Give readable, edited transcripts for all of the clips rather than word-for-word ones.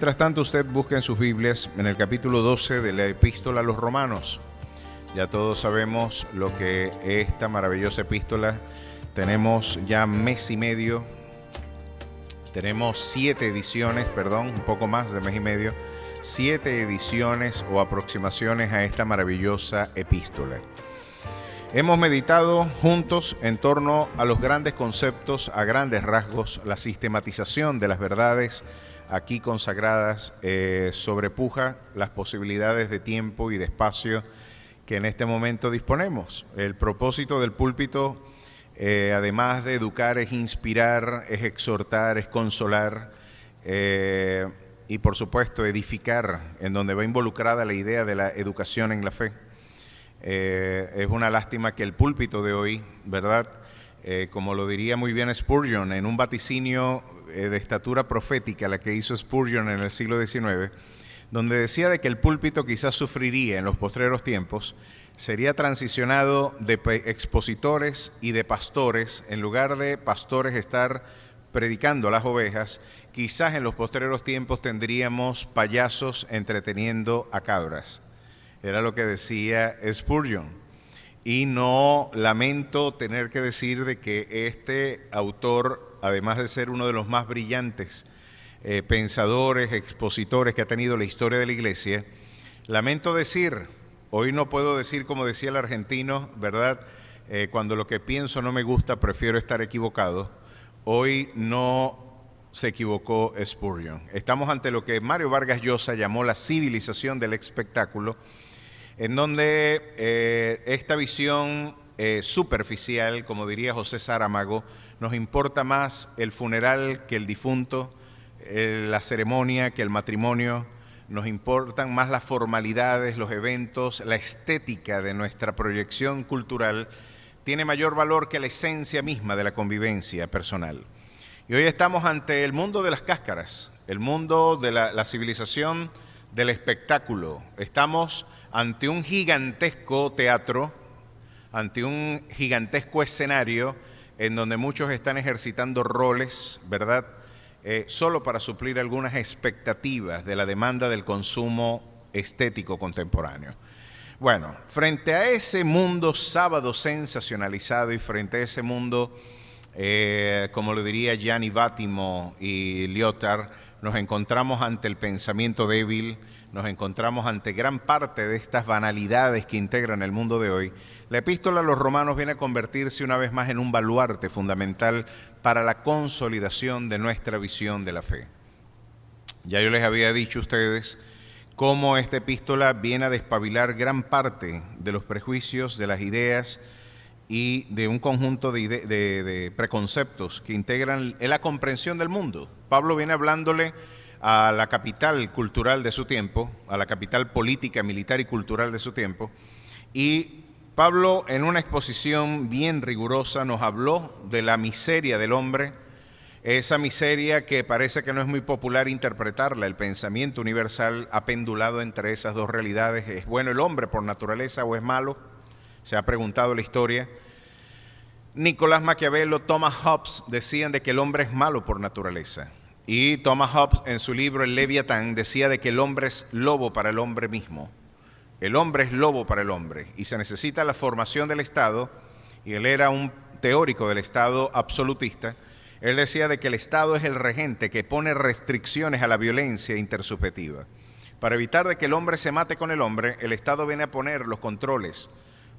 Mientras tanto, usted busca en sus Biblias en el capítulo 12 de la Epístola a los Romanos. Ya todos sabemos lo que es esta maravillosa epístola. Tenemos ya mes y medio, tenemos 7 ediciones, un poco más de mes y medio, 7 ediciones o aproximaciones a esta maravillosa epístola. Hemos meditado juntos en torno a los grandes conceptos, a grandes rasgos, la sistematización de las verdades aquí consagradas sobrepuja las posibilidades de tiempo y de espacio que en este momento disponemos. El propósito del púlpito, además de educar, es inspirar, es exhortar, es consolar y por supuesto edificar, en donde va involucrada la idea de la educación en la fe. Es una lástima que el púlpito de hoy, ¿verdad? Como lo diría muy bien Spurgeon, en un vaticinio de estatura profética, la que hizo Spurgeon en el siglo XIX, donde decía de que el púlpito quizás sufriría en los postreros tiempos, sería transicionado de expositores y de pastores, en lugar de pastores estar predicando a las ovejas, quizás en los postreros tiempos tendríamos payasos entreteniendo a cabras. Era lo que decía Spurgeon. Y no lamento tener que decir de que este autor, además de ser uno de los más brillantes pensadores, expositores que ha tenido la historia de la iglesia, lamento decir, hoy no puedo decir como decía el argentino, ¿verdad? Cuando lo que pienso no me gusta, prefiero estar equivocado. Hoy no se equivocó Spurgeon. Estamos ante lo que Mario Vargas Llosa llamó la civilización del espectáculo, en donde esta visión superficial, como diría José Saramago, nos importa más el funeral que el difunto, la ceremonia que el matrimonio, nos importan más las formalidades, los eventos, la estética de nuestra proyección cultural tiene mayor valor que la esencia misma de la convivencia personal. Y hoy estamos ante el mundo de las cáscaras, el mundo de la civilización del espectáculo. Estamos ante un gigantesco teatro, ante un gigantesco escenario en donde muchos están ejercitando roles, ¿verdad? Solo para suplir algunas expectativas de la demanda del consumo estético contemporáneo. Bueno, frente a ese mundo sábado sensacionalizado y frente a ese mundo, como lo diría Gianni Vattimo y Lyotard, nos encontramos ante el pensamiento débil, nos encontramos ante gran parte de estas banalidades que integran el mundo de hoy. La epístola a los Romanos viene a convertirse una vez más en un baluarte fundamental para la consolidación de nuestra visión de la fe. Ya yo les había dicho a ustedes cómo esta epístola viene a despabilar gran parte de los prejuicios, de las ideas y de un conjunto de preconceptos que integran la comprensión del mundo. Pablo viene hablándole a la capital cultural de su tiempo, a la capital política, militar y cultural de su tiempo, y Pablo, en una exposición bien rigurosa, nos habló de la miseria del hombre, esa miseria que parece que no es muy popular interpretarla. El pensamiento universal ha pendulado entre esas dos realidades. ¿Es bueno el hombre por naturaleza o es malo? Se ha preguntado la historia. Nicolás Maquiavelo, Thomas Hobbes decían de que el hombre es malo por naturaleza. Y Thomas Hobbes, en su libro El Leviatán, decía de que el hombre es lobo para el hombre mismo. El hombre es lobo para el hombre y se necesita la formación del Estado, y él era un teórico del Estado absolutista. Él decía de que el Estado es el regente que pone restricciones a la violencia intersubjetiva. Para evitar de que el hombre se mate con el hombre, el Estado viene a poner los controles,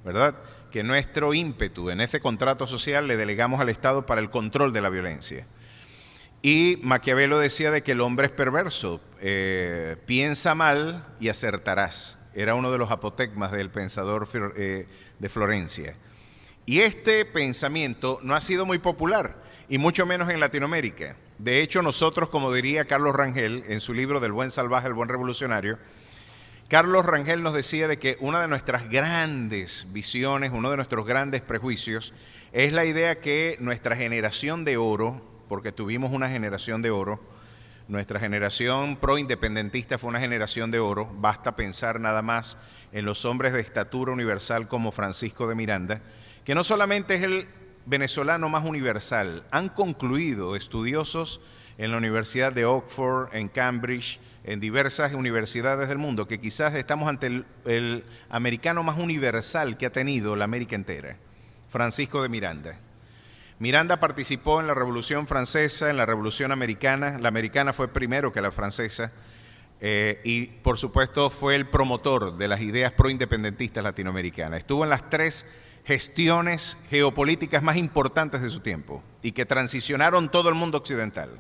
¿verdad? Que nuestro ímpetu en ese contrato social le delegamos al Estado para el control de la violencia. Y Maquiavelo decía de que el hombre es perverso, piensa mal y acertarás. Era uno de los apotegmas del pensador de Florencia. Y este pensamiento no ha sido muy popular, y mucho menos en Latinoamérica. De hecho, nosotros, como diría Carlos Rangel en su libro Del buen salvaje al buen revolucionario, Carlos Rangel nos decía de que una de nuestras grandes visiones, uno de nuestros grandes prejuicios, es la idea que nuestra generación de oro, porque tuvimos una generación de oro, nuestra generación proindependentista fue una generación de oro. Basta pensar nada más en los hombres de estatura universal como Francisco de Miranda, que no solamente es el venezolano más universal. Han concluido estudiosos en la Universidad de Oxford, en Cambridge, en diversas universidades del mundo, que quizás estamos ante el americano más universal que ha tenido la América entera, Francisco de Miranda. Miranda participó en la Revolución Francesa, en la Revolución Americana. La americana fue primero que la francesa. Y por supuesto fue el promotor de las ideas proindependentistas latinoamericanas. Estuvo en las 3 gestiones geopolíticas más importantes de su tiempo y que transicionaron todo el mundo occidental.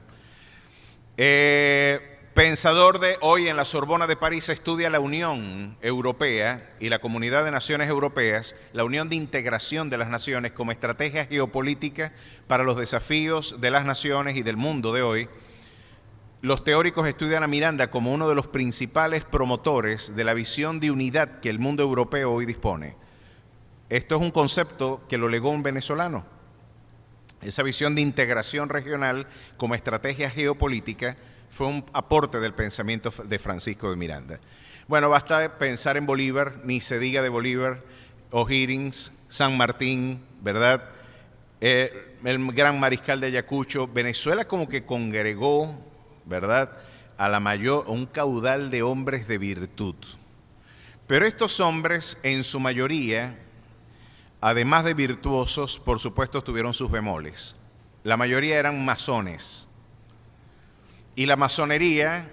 Pensador de hoy en la Sorbona de París, estudia la Unión Europea y la Comunidad de Naciones Europeas, la unión de integración de las naciones como estrategia geopolítica para los desafíos de las naciones y del mundo de hoy. Los teóricos estudian a Miranda como uno de los principales promotores de la visión de unidad que el mundo europeo hoy dispone. Esto es un concepto que lo legó un venezolano. Esa visión de integración regional como estrategia geopolítica fue un aporte del pensamiento de Francisco de Miranda. Bueno, basta pensar en Bolívar, ni se diga de Bolívar, O'Higgins, San Martín, ¿verdad? El gran mariscal de Ayacucho. Venezuela como que congregó, ¿verdad?, un caudal de hombres de virtud. Pero estos hombres, en su mayoría, además de virtuosos, por supuesto tuvieron sus bemoles. La mayoría eran masones. Y la masonería,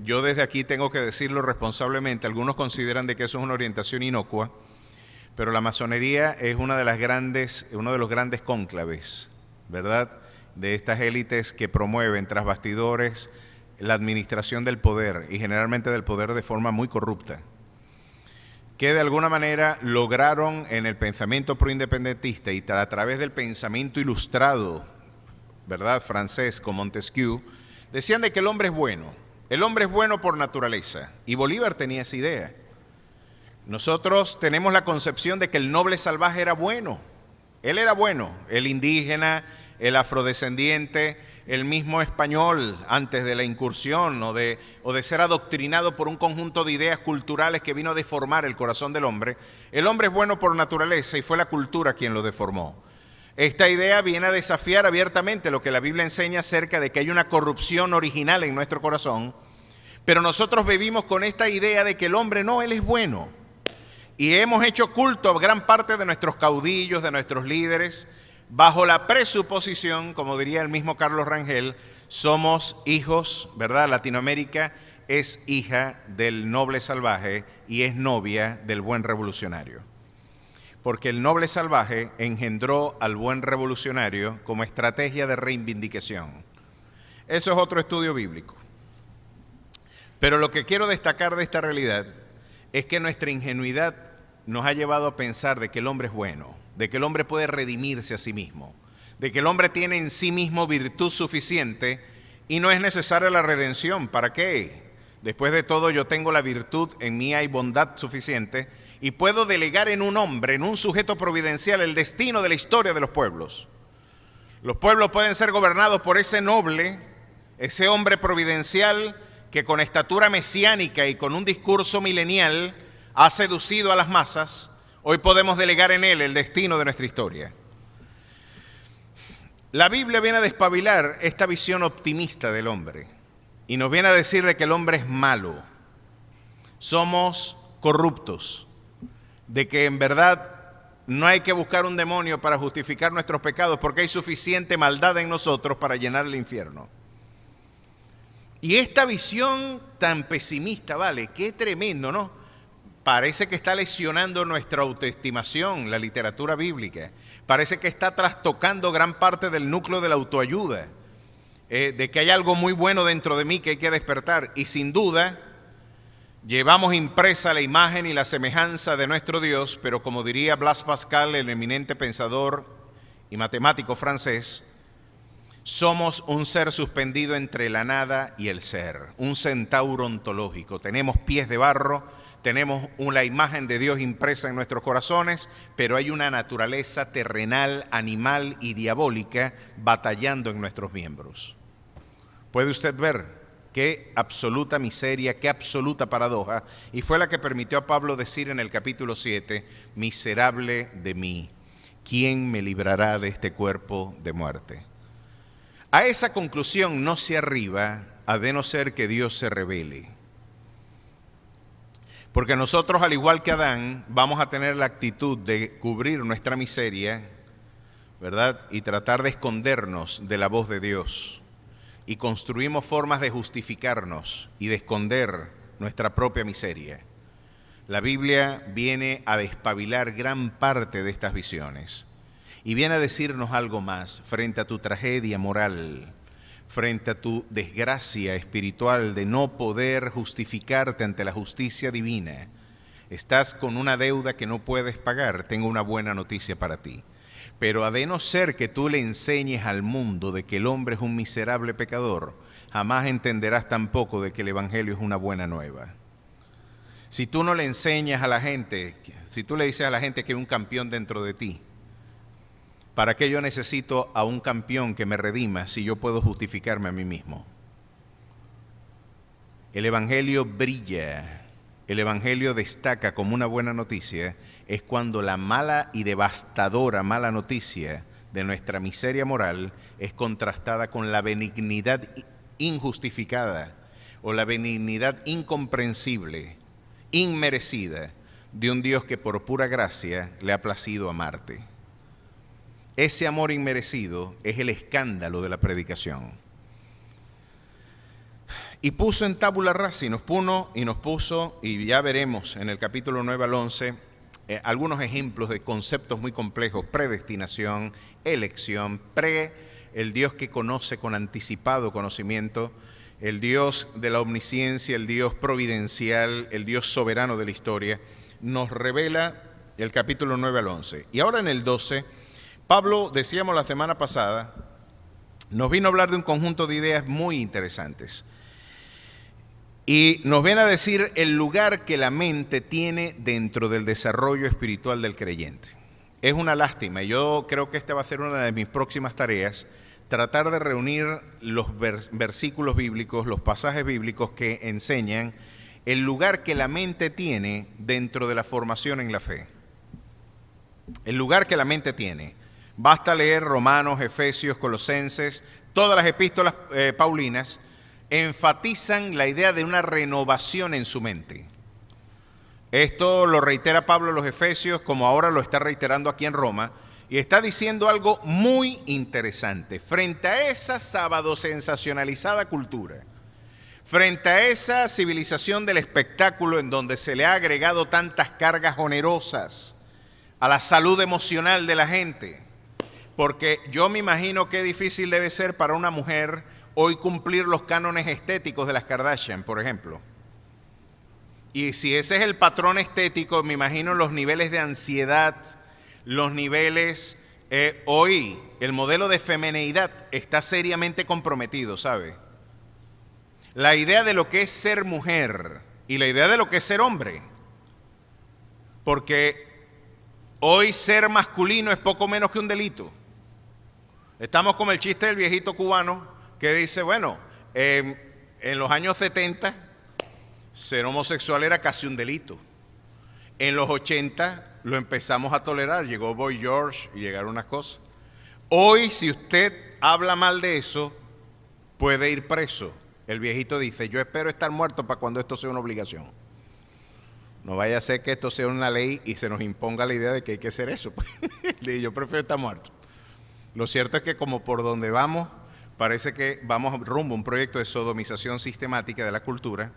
yo desde aquí tengo que decirlo responsablemente, algunos consideran de que eso es una orientación inocua, pero la masonería es uno de los grandes cónclaves, ¿verdad?, de estas élites que promueven tras bastidores la administración del poder, y generalmente del poder de forma muy corrupta, que de alguna manera lograron en el pensamiento proindependentista y a través del pensamiento ilustrado, ¿verdad?, francés con Montesquieu, decían de que el hombre es bueno por naturaleza, y Bolívar tenía esa idea. Nosotros tenemos la concepción de que el noble salvaje era bueno, él era bueno, el indígena, el afrodescendiente, el mismo español antes de la incursión o de ser adoctrinado por un conjunto de ideas culturales que vino a deformar el corazón del hombre. El hombre es bueno por naturaleza y fue la cultura quien lo deformó. Esta idea viene a desafiar abiertamente lo que la Biblia enseña acerca de que hay una corrupción original en nuestro corazón, pero nosotros vivimos con esta idea de que el hombre no, él es bueno. Y hemos hecho culto a gran parte de nuestros caudillos, de nuestros líderes, bajo la presuposición, como diría el mismo Carlos Rangel, somos hijos, ¿verdad? Latinoamérica es hija del noble salvaje y es novia del buen revolucionario. Porque el noble salvaje engendró al buen revolucionario como estrategia de reivindicación. Eso es otro estudio bíblico. Pero lo que quiero destacar de esta realidad es que nuestra ingenuidad nos ha llevado a pensar de que el hombre es bueno, de que el hombre puede redimirse a sí mismo, de que el hombre tiene en sí mismo virtud suficiente y no es necesaria la redención. ¿Para qué? Después de todo, yo tengo la virtud, en mí hay bondad suficiente y puedo delegar en un hombre, en un sujeto providencial, el destino de la historia de los pueblos. Los pueblos pueden ser gobernados por ese noble, ese hombre providencial que con estatura mesiánica y con un discurso milenial ha seducido a las masas. Hoy podemos delegar en él el destino de nuestra historia. La Biblia viene a despabilar esta visión optimista del hombre y nos viene a decir de que el hombre es malo, somos corruptos, de que en verdad no hay que buscar un demonio para justificar nuestros pecados porque hay suficiente maldad en nosotros para llenar el infierno. Y esta visión tan pesimista, vale, qué tremendo, ¿no? Parece que está lesionando nuestra autoestimación, la literatura bíblica. Parece que está trastocando gran parte del núcleo de la autoayuda, de que hay algo muy bueno dentro de mí que hay que despertar. Y sin duda, llevamos impresa la imagen y la semejanza de nuestro Dios, pero como diría Blaise Pascal, el eminente pensador y matemático francés, somos un ser suspendido entre la nada y el ser, un centauro ontológico. Tenemos pies de barro, tenemos la imagen de Dios impresa en nuestros corazones, pero hay una naturaleza terrenal, animal y diabólica batallando en nuestros miembros. ¿Puede usted ver qué absoluta miseria, qué absoluta paradoja? Y fue la que permitió a Pablo decir en el capítulo 7, miserable de mí. ¿quién me librará de este cuerpo de muerte? A esa conclusión no se arriba a de no ser que Dios se revele. Porque nosotros, al igual que Adán, vamos a tener la actitud de cubrir nuestra miseria, ¿verdad? Y tratar de escondernos de la voz de Dios. Y construimos formas de justificarnos y de esconder nuestra propia miseria. La Biblia viene a despabilar gran parte de estas visiones y viene a decirnos algo más frente a tu tragedia moral, frente a tu desgracia espiritual de no poder justificarte ante la justicia divina. Estás con una deuda que no puedes pagar. Tengo una buena noticia para ti. Pero a de no ser que tú le enseñes al mundo de que el hombre es un miserable pecador, jamás entenderás tampoco de que el Evangelio es una buena nueva. Si tú no le enseñas a la gente, si tú le dices a la gente que hay un campeón dentro de ti, ¿para qué yo necesito a un campeón que me redima si yo puedo justificarme a mí mismo? El Evangelio brilla, el Evangelio destaca como una buena noticia, es cuando la mala y devastadora mala noticia de nuestra miseria moral es contrastada con la benignidad injustificada o la benignidad incomprensible, inmerecida de un Dios que por pura gracia le ha placido amarte. Ese amor inmerecido es el escándalo de la predicación. Y puso en tabula rasa y nos puso, y ya veremos en el capítulo 9 al 11, algunos ejemplos de conceptos muy complejos: predestinación, elección, el Dios que conoce con anticipado conocimiento, el Dios de la omnisciencia, el Dios providencial, el Dios soberano de la historia. Nos revela el capítulo 9 al 11. Y ahora en el 12, Pablo, decíamos la semana pasada, nos vino a hablar de un conjunto de ideas muy interesantes. Y nos viene a decir el lugar que la mente tiene dentro del desarrollo espiritual del creyente. Es una lástima, y yo creo que esta va a ser una de mis próximas tareas, tratar de reunir los versículos bíblicos, los pasajes bíblicos que enseñan el lugar que la mente tiene dentro de la formación en la fe. El lugar que la mente tiene. Basta leer Romanos, Efesios, Colosenses, todas las epístolas paulinas enfatizan la idea de una renovación en su mente. Esto lo reitera Pablo en los Efesios, como ahora lo está reiterando aquí en Roma, y está diciendo algo muy interesante. Frente a esa sábado sensacionalizada cultura, frente a esa civilización del espectáculo en donde se le ha agregado tantas cargas onerosas a la salud emocional de la gente, porque yo me imagino qué difícil debe ser para una mujer hoy cumplir los cánones estéticos de las Kardashian, por ejemplo. Y si ese es el patrón estético, me imagino los niveles de ansiedad, los niveles, hoy el modelo de femineidad está seriamente comprometido, ¿sabe? La idea de lo que es ser mujer y la idea de lo que es ser hombre. Porque hoy ser masculino es poco menos que un delito. Estamos como el chiste del viejito cubano que dice, bueno, en los años 70 ser homosexual era casi un delito. En los 80 lo empezamos a tolerar, llegó Boy George y llegaron unas cosas. Hoy, si usted habla mal de eso, puede ir preso. El viejito dice, yo espero estar muerto para cuando esto sea una obligación. No vaya a ser que esto sea una ley y se nos imponga la idea de que hay que hacer eso. Yo prefiero estar muerto. Lo cierto es que como por donde vamos, parece que vamos rumbo a un proyecto de sodomización sistemática de la cultura.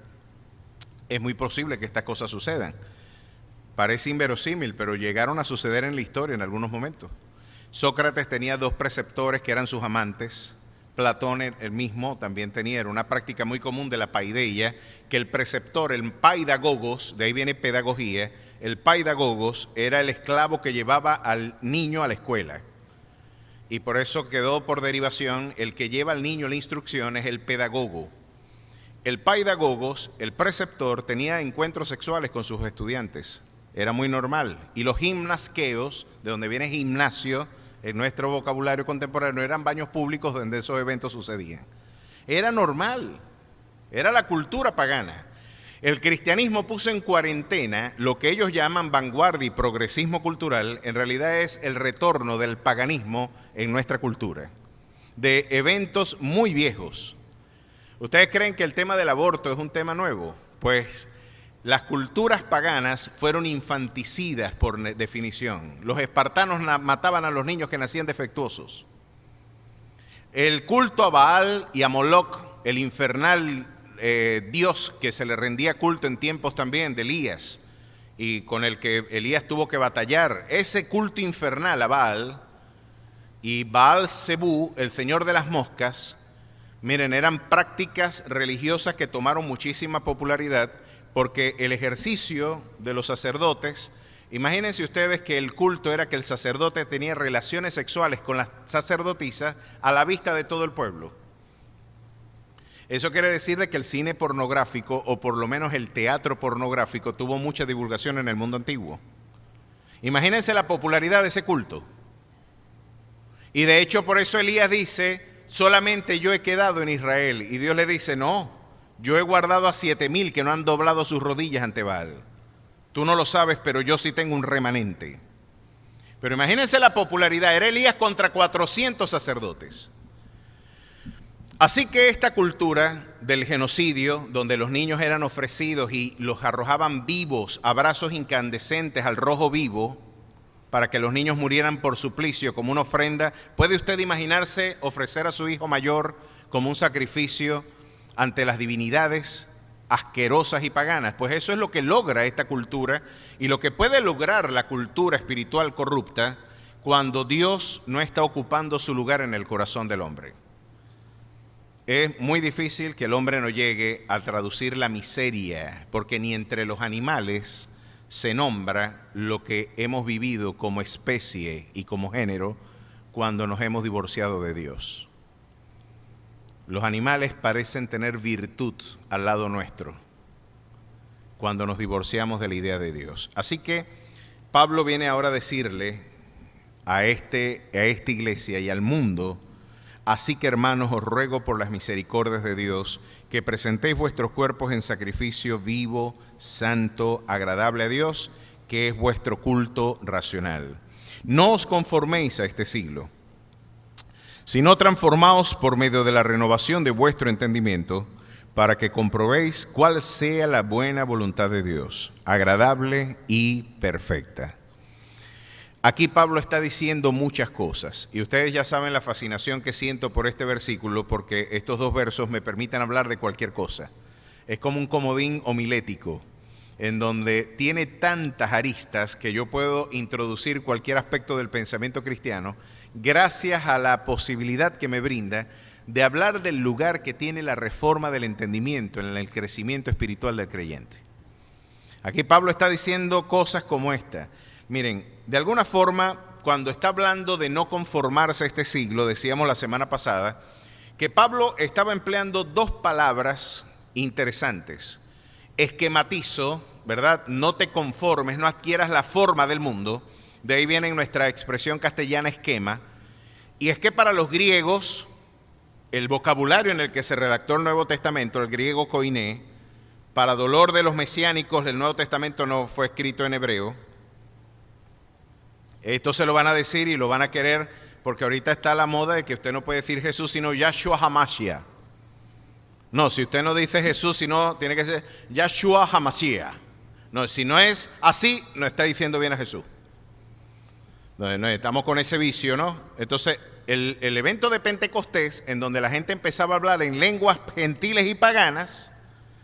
Es muy posible que estas cosas sucedan. Parece inverosímil, pero llegaron a suceder en la historia en algunos momentos. Sócrates tenía 2 preceptores que eran sus amantes. Platón, el mismo, también tenía, era una práctica muy común de la paideia, que el preceptor, el paidagogos, de ahí viene pedagogía, el paidagogos era el esclavo que llevaba al niño a la escuela. Y por eso quedó por derivación, el que lleva al niño la instrucción es el pedagogo. El paidagogos, el preceptor, tenía encuentros sexuales con sus estudiantes. Era muy normal. Y los gimnasqueos, de donde viene gimnasio, en nuestro vocabulario contemporáneo, eran baños públicos donde esos eventos sucedían. Era normal. Era la cultura pagana. El cristianismo puso en cuarentena lo que ellos llaman vanguardia y progresismo cultural, en realidad es el retorno del paganismo en nuestra cultura, de eventos muy viejos. ¿Ustedes creen que el tema del aborto es un tema nuevo? Pues las culturas paganas fueron infanticidas por definición. Los espartanos mataban a los niños que nacían defectuosos. El culto a Baal y a Moloch, el infernal Dios que se le rendía culto en tiempos también de Elías y con el que Elías tuvo que batallar, ese culto infernal a Baal y Baal Zebú, el señor de las moscas, miren, eran prácticas religiosas que tomaron muchísima popularidad porque el ejercicio de los sacerdotes, imagínense ustedes que el culto era que el sacerdote tenía relaciones sexuales con las sacerdotisas a la vista de todo el pueblo. Eso quiere decir de que el cine pornográfico, o por lo menos el teatro pornográfico, tuvo mucha divulgación en el mundo antiguo. Imagínense la popularidad de ese culto. Y de hecho por eso Elías dice, solamente yo he quedado en Israel. Y Dios le dice, no, yo he guardado a 7,000 que no han doblado sus rodillas ante Baal. Tú no lo sabes, pero yo sí tengo un remanente. Pero imagínense la popularidad, era Elías contra 400 sacerdotes. Así que esta cultura del genocidio, donde los niños eran ofrecidos y los arrojaban vivos a brazos incandescentes al rojo vivo, para que los niños murieran por suplicio como una ofrenda, ¿puede usted imaginarse ofrecer a su hijo mayor como un sacrificio ante las divinidades asquerosas y paganas? Pues eso es lo que logra esta cultura y lo que puede lograr la cultura espiritual corrupta cuando Dios no está ocupando su lugar en el corazón del hombre. Es muy difícil que el hombre no llegue a traducir la miseria, porque ni entre los animales se nombra lo que hemos vivido como especie y como género cuando nos hemos divorciado de Dios. Los animales parecen tener virtud al lado nuestro cuando nos divorciamos de la idea de Dios. Así que Pablo viene ahora a decirle a esta iglesia y al mundo: así que, hermanos, os ruego por las misericordias de Dios que presentéis vuestros cuerpos en sacrificio vivo, santo, agradable a Dios, que es vuestro culto racional. No os conforméis a este siglo, sino transformaos por medio de la renovación de vuestro entendimiento, para que comprobéis cuál sea la buena voluntad de Dios, agradable y perfecta. Aquí Pablo está diciendo muchas cosas y ustedes ya saben la fascinación que siento por este versículo, porque estos dos versos me permiten hablar de cualquier cosa. Es como un comodín homilético en donde tiene tantas aristas que yo puedo introducir cualquier aspecto del pensamiento cristiano gracias a la posibilidad que me brinda de hablar del lugar que tiene la reforma del entendimiento en el crecimiento espiritual del creyente. Aquí Pablo está diciendo cosas como esta. Miren, de alguna forma, cuando está hablando de no conformarse a este siglo, decíamos la semana pasada, que Pablo estaba empleando dos palabras interesantes. Esquematizo, ¿verdad? No te conformes, no adquieras la forma del mundo. De ahí viene nuestra expresión castellana esquema. Y es que para los griegos, el vocabulario en el que se redactó el Nuevo Testamento, el griego koiné, para dolor de los mesiánicos, el Nuevo Testamento no fue escrito en hebreo. Esto se lo van a decir y lo van a querer porque ahorita está la moda de que usted no puede decir Jesús sino Yahshua HaMashiach. No, si usted no dice Jesús, sino tiene que ser Yahshua HaMashiach. No, si no es así, no está diciendo bien a Jesús. No, estamos con ese vicio, ¿no? Entonces, el evento de Pentecostés, en donde la gente empezaba a hablar en lenguas gentiles y paganas,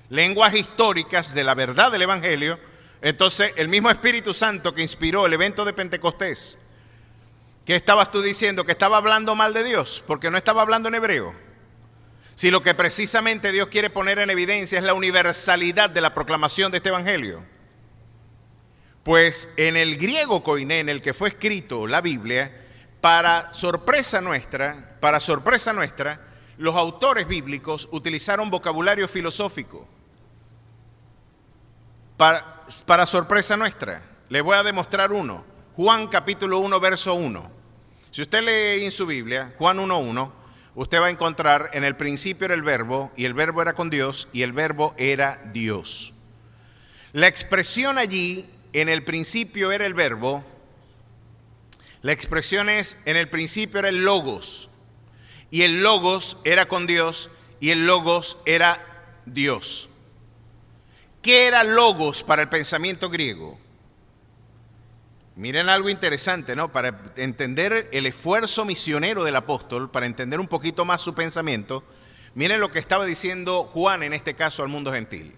lenguas históricas de la verdad del Evangelio. Entonces, el mismo Espíritu Santo que inspiró el evento de Pentecostés, ¿qué estabas tú diciendo? Que estaba hablando mal de Dios, porque no estaba hablando en hebreo. Si lo que precisamente Dios quiere poner en evidencia es la universalidad de la proclamación de este Evangelio. Pues en el griego koiné, en el que fue escrito la Biblia, para sorpresa nuestra, los autores bíblicos utilizaron vocabulario filosófico. Para sorpresa nuestra, les voy a demostrar uno. Juan capítulo 1, verso 1. Si usted lee en su Biblia, Juan 1:1, usted va a encontrar: en el principio era el verbo, y el verbo era con Dios, y el verbo era Dios. La expresión allí, en el principio era el verbo. La expresión es, en el principio era el logos. Y el logos era con Dios y el logos era Dios. ¿Qué era logos para el pensamiento griego? Miren algo interesante, ¿no? Para entender el esfuerzo misionero del apóstol, para entender un poquito más su pensamiento, miren lo que estaba diciendo Juan, en este caso, al mundo gentil.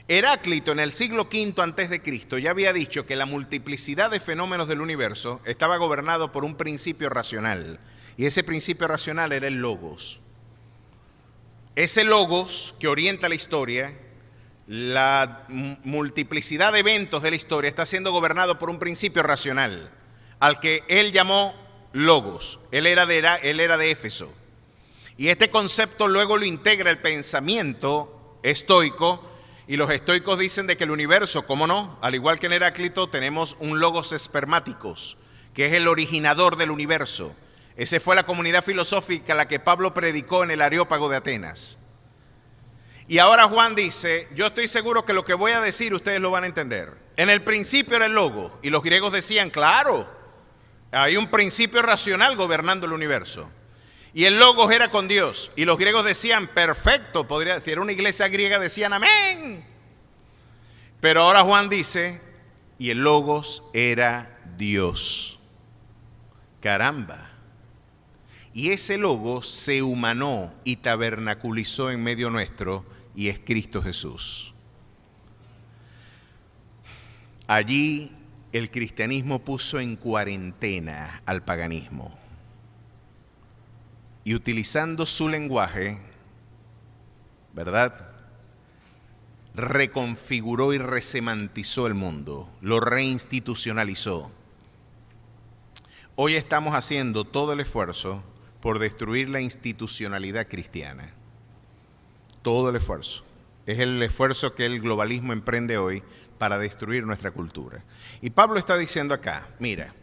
Heráclito, en el siglo V antes de Cristo, ya había dicho que la multiplicidad de fenómenos del universo estaba gobernado por un principio racional, y ese principio racional era el logos. Ese logos que orienta la historia, la multiplicidad de eventos de la historia, está siendo gobernado por un principio racional, al que él llamó logos. Él era de Éfeso. Y este concepto luego lo integra el pensamiento estoico, y los estoicos dicen de que el universo, ¿cómo no? Al igual que en Heráclito, tenemos un logos espermáticos, que es el originador del universo. Esa fue la comunidad filosófica a la que Pablo predicó en el Areópago de Atenas. Y ahora Juan dice, yo estoy seguro que lo que voy a decir ustedes lo van a entender. En el principio era el logos, y los griegos decían, claro, hay un principio racional gobernando el universo. Y el logos era con Dios, y los griegos decían, perfecto, podría decir, era una iglesia griega, decían, amén. Pero ahora Juan dice, y el logos era Dios. Caramba. Y ese logos se humanó y tabernaculizó en medio nuestro, y es Cristo Jesús. Allí el cristianismo puso en cuarentena al paganismo. Y utilizando su lenguaje, ¿verdad?, reconfiguró y resemantizó el mundo, lo reinstitucionalizó. Hoy estamos haciendo todo el esfuerzo por destruir la institucionalidad cristiana. Todo el esfuerzo. Es el esfuerzo que el globalismo emprende hoy para destruir nuestra cultura. Y Pablo está diciendo acá, mira,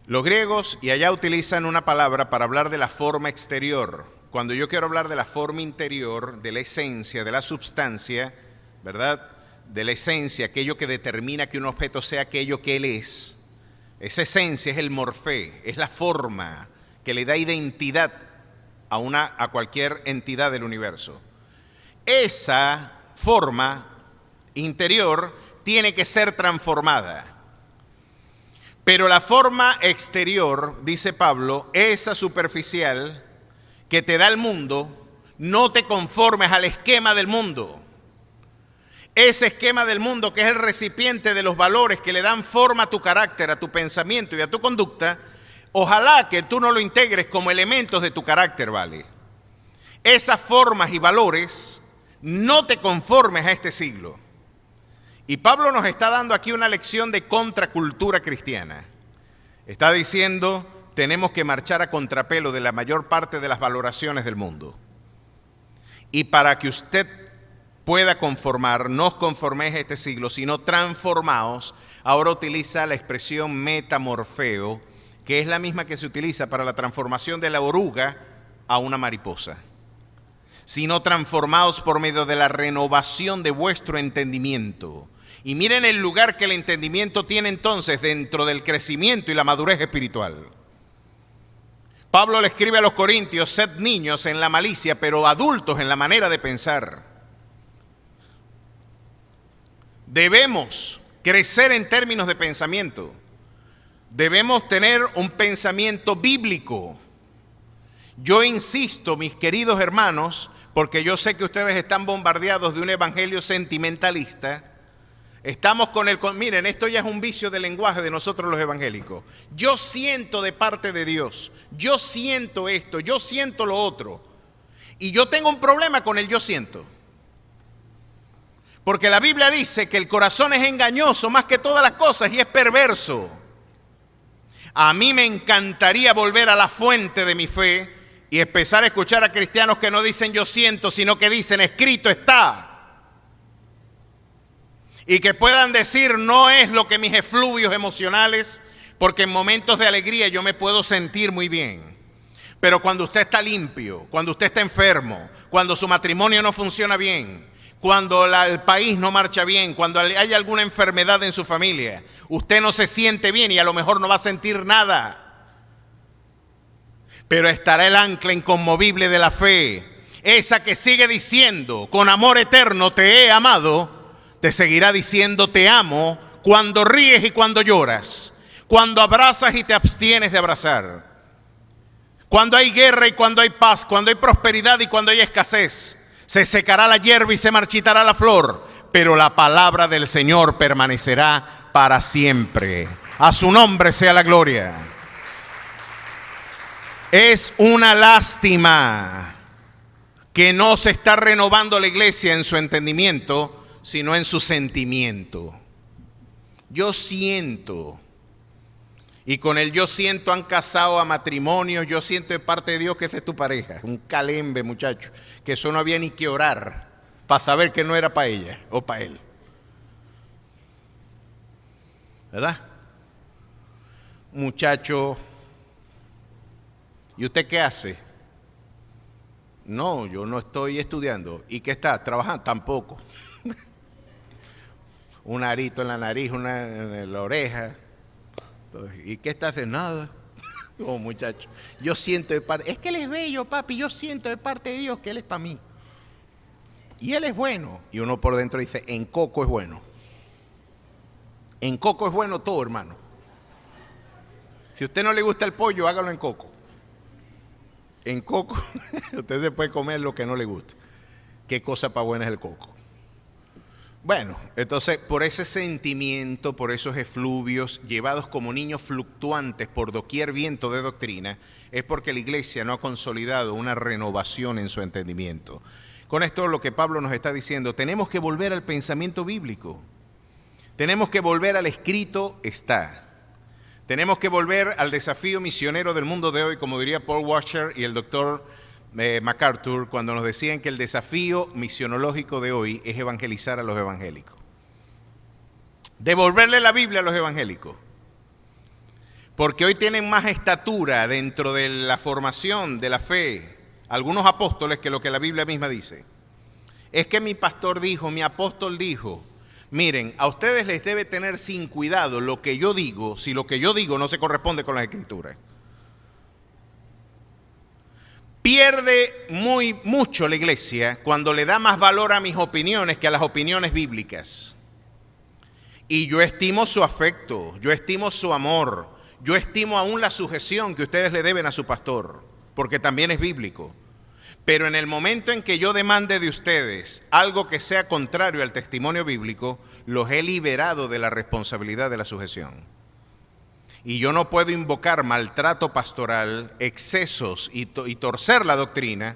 los griegos y allá utilizan una palabra para hablar de la forma exterior. Cuando yo quiero hablar de la forma interior, de la esencia, de la substancia, ¿verdad?, de la esencia, aquello que determina que un objeto sea aquello que él es. Esa esencia es el morfé, es la forma que le da identidad a cualquier entidad del universo. Esa forma interior tiene que ser transformada. Pero la forma exterior, dice Pablo, esa superficial que te da el mundo, no te conformes al esquema del mundo. Ese esquema del mundo, que es el recipiente de los valores que le dan forma a tu carácter, a tu pensamiento y a tu conducta, ojalá que tú no lo integres como elementos de tu carácter, ¿vale? Esas formas y valores, no te conformes a este siglo. Y Pablo nos está dando aquí una lección de contracultura cristiana. Está diciendo, tenemos que marchar a contrapelo de la mayor parte de las valoraciones del mundo. Y para que usted pueda conformar, no os conforméis a este siglo, sino transformaos. Ahora utiliza la expresión metamorfeo, que es la misma que se utiliza para la transformación de la oruga a una mariposa. Sino transformaos por medio de la renovación de vuestro entendimiento. Y miren el lugar que el entendimiento tiene entonces dentro del crecimiento y la madurez espiritual. Pablo le escribe a los corintios, sed niños en la malicia, pero adultos en la manera de pensar. Debemos crecer en términos de pensamiento. Debemos tener un pensamiento bíblico. Yo insisto, mis queridos hermanos, porque yo sé que ustedes están bombardeados de un evangelio sentimentalista. Estamos miren, esto ya es un vicio de lenguaje de nosotros los evangélicos. Yo siento de parte de Dios, yo siento esto, yo siento lo otro. Y yo tengo un problema con el yo siento. Porque la Biblia dice que el corazón es engañoso más que todas las cosas y es perverso. A mí me encantaría volver a la fuente de mi fe y empezar a escuchar a cristianos que no dicen yo siento, sino que dicen escrito está. Y que puedan decir no es lo que mis efluvios emocionales, porque en momentos de alegría yo me puedo sentir muy bien. Pero cuando usted está limpio, cuando usted está enfermo, cuando su matrimonio no funciona bien, cuando el país no marcha bien, cuando hay alguna enfermedad en su familia. Usted no se siente bien y a lo mejor no va a sentir nada. Pero estará el ancla inconmovible de la fe, esa que sigue diciendo, con amor eterno te he amado, te seguirá diciendo te amo cuando ríes y cuando lloras, cuando abrazas y te abstienes de abrazar, cuando hay guerra y cuando hay paz, cuando hay prosperidad y cuando hay escasez. Se secará la hierba y se marchitará la flor, pero la palabra del Señor permanecerá para siempre. A su nombre sea la gloria. Es una lástima que no se está renovando la iglesia en su entendimiento, sino en su sentimiento. Yo siento, y con el yo siento han casado a matrimonios. Yo siento de parte de Dios que esa es tu pareja. Un calembe, muchacho, que eso no había ni que orar para saber que no era para ella o para él. ¿Verdad? Muchacho, ¿y usted qué hace? No, yo no estoy estudiando. ¿Y qué está? ¿Trabajando? Tampoco. Un arito en la nariz, una en la oreja. ¿Y qué está haciendo? Nada. Oh, muchacho, yo siento de parte, es que él es bello, papi, yo siento de parte de Dios que él es para mí. Y él es bueno. Y uno por dentro dice, en coco es bueno. En coco es bueno todo, hermano. Si a usted no le gusta el pollo, hágalo en coco. En coco, usted se puede comer lo que no le gusta. ¿Qué cosa para buena es el coco? Bueno, entonces por ese sentimiento, por esos efluvios llevados como niños fluctuantes por doquier viento de doctrina, es porque la iglesia no ha consolidado una renovación en su entendimiento. Con esto lo que Pablo nos está diciendo, tenemos que volver al pensamiento bíblico. Tenemos que volver al escrito está. Tenemos que volver al desafío misionero del mundo de hoy, como diría Paul Washer y el doctor MacArthur, cuando nos decían que el desafío misionológico de hoy es evangelizar a los evangélicos. Devolverle la Biblia a los evangélicos. Porque hoy tienen más estatura dentro de la formación de la fe algunos apóstoles que lo que la Biblia misma dice. Es que mi pastor dijo, mi apóstol dijo. Miren, a ustedes les debe tener sin cuidado lo que yo digo, si lo que yo digo no se corresponde con las Escrituras. Pierde mucho la iglesia cuando le da más valor a mis opiniones que a las opiniones bíblicas. Y yo estimo su afecto, yo estimo su amor, yo estimo aún la sujeción que ustedes le deben a su pastor, porque también es bíblico. Pero en el momento en que yo demande de ustedes algo que sea contrario al testimonio bíblico, los he liberado de la responsabilidad de la sujeción. Y yo no puedo invocar maltrato pastoral, excesos y torcer la doctrina,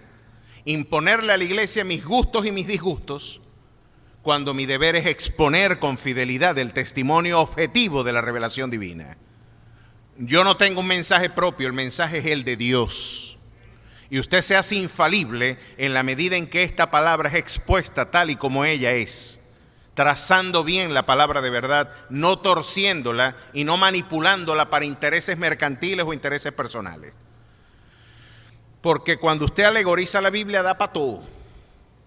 imponerle a la iglesia mis gustos y mis disgustos, cuando mi deber es exponer con fidelidad el testimonio objetivo de la revelación divina. Yo no tengo un mensaje propio, el mensaje es el de Dios. Y usted se hace infalible en la medida en que esta palabra es expuesta tal y como ella es, trazando bien la palabra de verdad, no torciéndola y no manipulándola para intereses mercantiles o intereses personales. Porque cuando usted alegoriza la Biblia da para todo.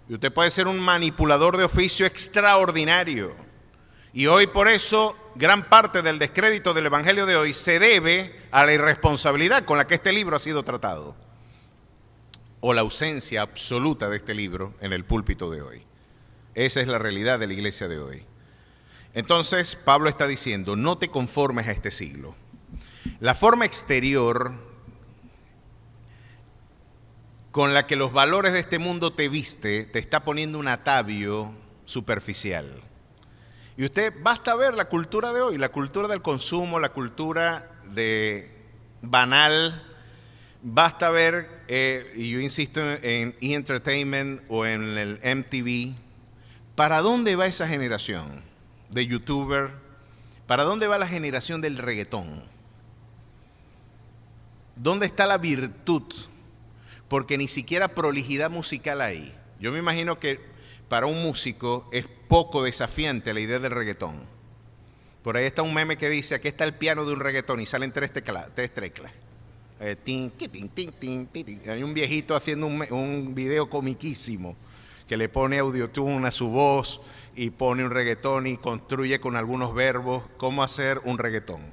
Y usted puede ser un manipulador de oficio extraordinario. Y hoy por eso gran parte del descrédito del evangelio de hoy se debe a la irresponsabilidad con la que este libro ha sido tratado. O la ausencia absoluta de este libro en el púlpito de hoy. Esa es la realidad de la iglesia de hoy. Entonces, Pablo está diciendo, no te conformes a este siglo. La forma exterior con la que los valores de este mundo te viste, te está poniendo un atavío superficial. Y usted, basta ver la cultura de hoy, la cultura del consumo, la cultura de banal. Basta ver, y yo insisto en E! o en el MTV, ¿para dónde va esa generación de youtuber? ¿Para dónde va la generación del reggaetón? ¿Dónde está la virtud? Porque ni siquiera prolijidad musical hay. Yo me imagino que para un músico es poco desafiante la idea del reggaetón. Por ahí está un meme que dice, aquí está el piano de un reggaetón y salen tres teclas. Hay un viejito haciendo un video comiquísimo. que le pone audiotune a su voz y pone un reggaetón y construye con algunos verbos cómo hacer un reggaetón.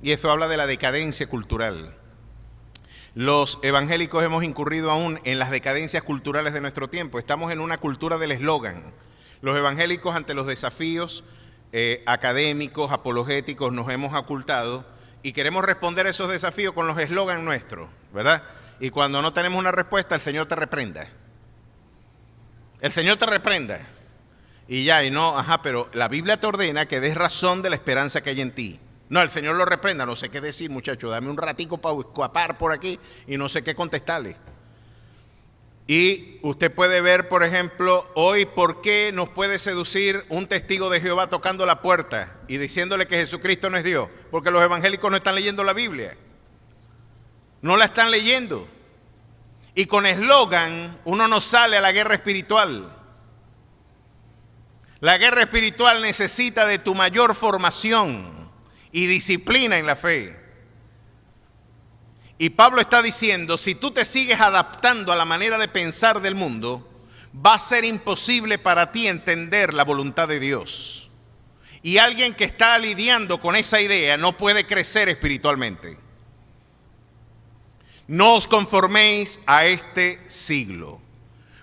Y eso habla de la decadencia cultural. Los evangélicos hemos incurrido aún en las decadencias culturales de nuestro tiempo. Estamos en una cultura del eslogan. Los evangélicos, ante los desafíos académicos, apologéticos, nos hemos ocultado y queremos responder a esos desafíos con los eslogans nuestros, ¿verdad? Y cuando no tenemos una respuesta, el Señor te reprenda. El Señor te reprenda. Y ya, y no, pero la Biblia te ordena que des razón de la esperanza que hay en ti. No, el Señor lo reprenda, no sé qué decir, muchacho, dame un ratico para escapar por aquí y no sé qué contestarle. Y usted puede ver, por ejemplo, hoy por qué nos puede seducir un testigo de Jehová tocando la puerta y diciéndole que Jesucristo no es Dios, porque los evangélicos no están leyendo la Biblia, no la están leyendo. Y con eslogan uno no sale a la guerra espiritual. La guerra espiritual necesita de tu mayor formación y disciplina en la fe. Y Pablo está diciendo, si tú te sigues adaptando a la manera de pensar del mundo, va a ser imposible para ti entender la voluntad de Dios. Y alguien que está lidiando con esa idea no puede crecer espiritualmente. No os conforméis a este siglo.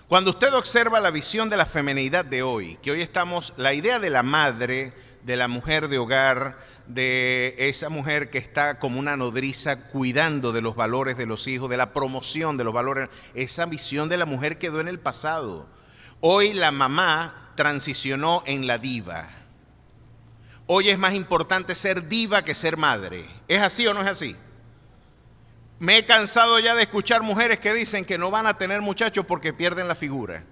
Cuando usted observa la visión de la feminidad de hoy, que hoy estamos, la idea de la madre, de la mujer de hogar, de esa mujer que está como una nodriza cuidando de los valores de los hijos, de la promoción de los valores, esa visión de la mujer quedó en el pasado. Hoy la mamá transicionó en la diva. Hoy es más importante ser diva que ser madre. ¿Es así o no es así? Me he cansado ya de escuchar mujeres que dicen que no van a tener muchachos porque pierden la figura.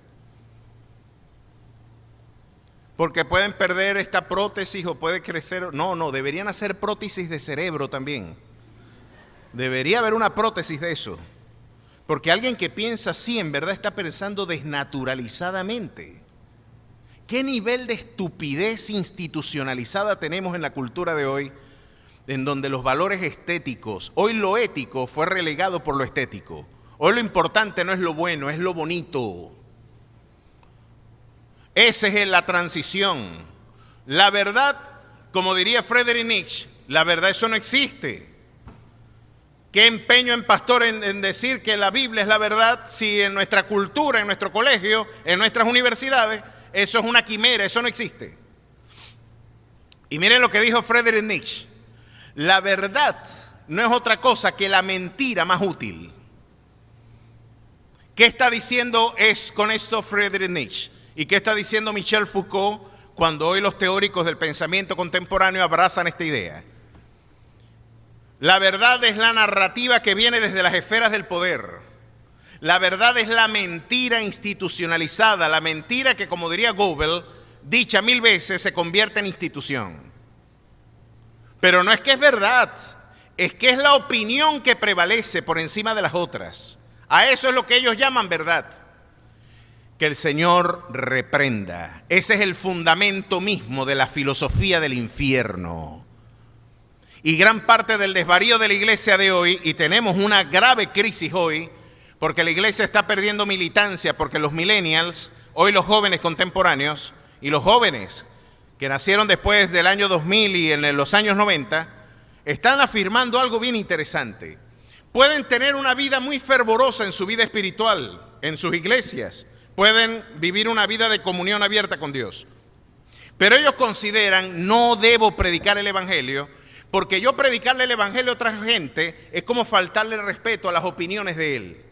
Porque pueden perder esta prótesis o puede crecer. No, deberían hacer prótesis de cerebro también. Debería haber una prótesis de eso. Porque alguien que piensa así en verdad está pensando desnaturalizadamente. ¿Qué nivel de estupidez institucionalizada tenemos en la cultura de hoy? En donde los valores estéticos, hoy lo ético fue relegado por lo estético. Hoy lo importante no es lo bueno, es lo bonito. Esa es la transición. La verdad, como diría Friedrich Nietzsche, la verdad eso no existe. ¿Qué empeño en pastor en decir que la Biblia es la verdad si en nuestra cultura, en nuestro colegio, en nuestras universidades, eso es una quimera, eso no existe? Y miren lo que dijo Friedrich Nietzsche. La verdad no es otra cosa que la mentira más útil. ¿Qué está diciendo con esto Friedrich Nietzsche? ¿Y qué está diciendo Michel Foucault cuando hoy los teóricos del pensamiento contemporáneo abrazan esta idea? La verdad es la narrativa que viene desde las esferas del poder. La verdad es la mentira institucionalizada, la mentira que, como diría Goebbels, dicha 1000 veces se convierte en institución. Pero no es que es verdad, es que es la opinión que prevalece por encima de las otras. A eso es lo que ellos llaman verdad. Que el Señor reprenda. Ese es el fundamento mismo de la filosofía del infierno. Y gran parte del desvarío de la iglesia de hoy, y tenemos una grave crisis hoy, porque la iglesia está perdiendo militancia, porque los millennials, hoy los jóvenes contemporáneos, y los jóvenes que nacieron después del año 2000 y en los años 90, están afirmando algo bien interesante. Pueden tener una vida muy fervorosa en su vida espiritual, en sus iglesias, pueden vivir una vida de comunión abierta con Dios. Pero ellos consideran, no debo predicar el evangelio, porque yo predicarle el evangelio a otra gente es como faltarle respeto a las opiniones de él.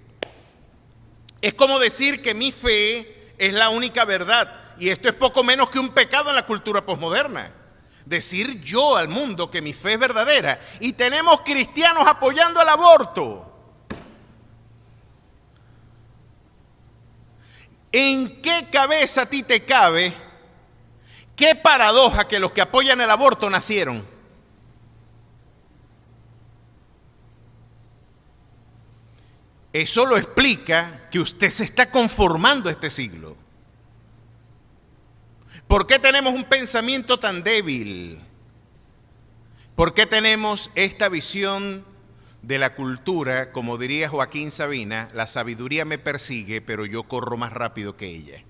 Es como decir que mi fe es la única verdad, y esto es poco menos que un pecado en la cultura posmoderna. Decir yo al mundo que mi fe es verdadera, y tenemos cristianos apoyando el aborto. ¿En qué cabeza a ti te cabe? Qué paradoja que los que apoyan el aborto nacieron. Eso lo explica que usted se está conformando a este siglo. ¿Por qué tenemos un pensamiento tan débil? ¿Por qué tenemos esta visión de la cultura, como diría Joaquín Sabina, la sabiduría me persigue, pero yo corro más rápido que ella.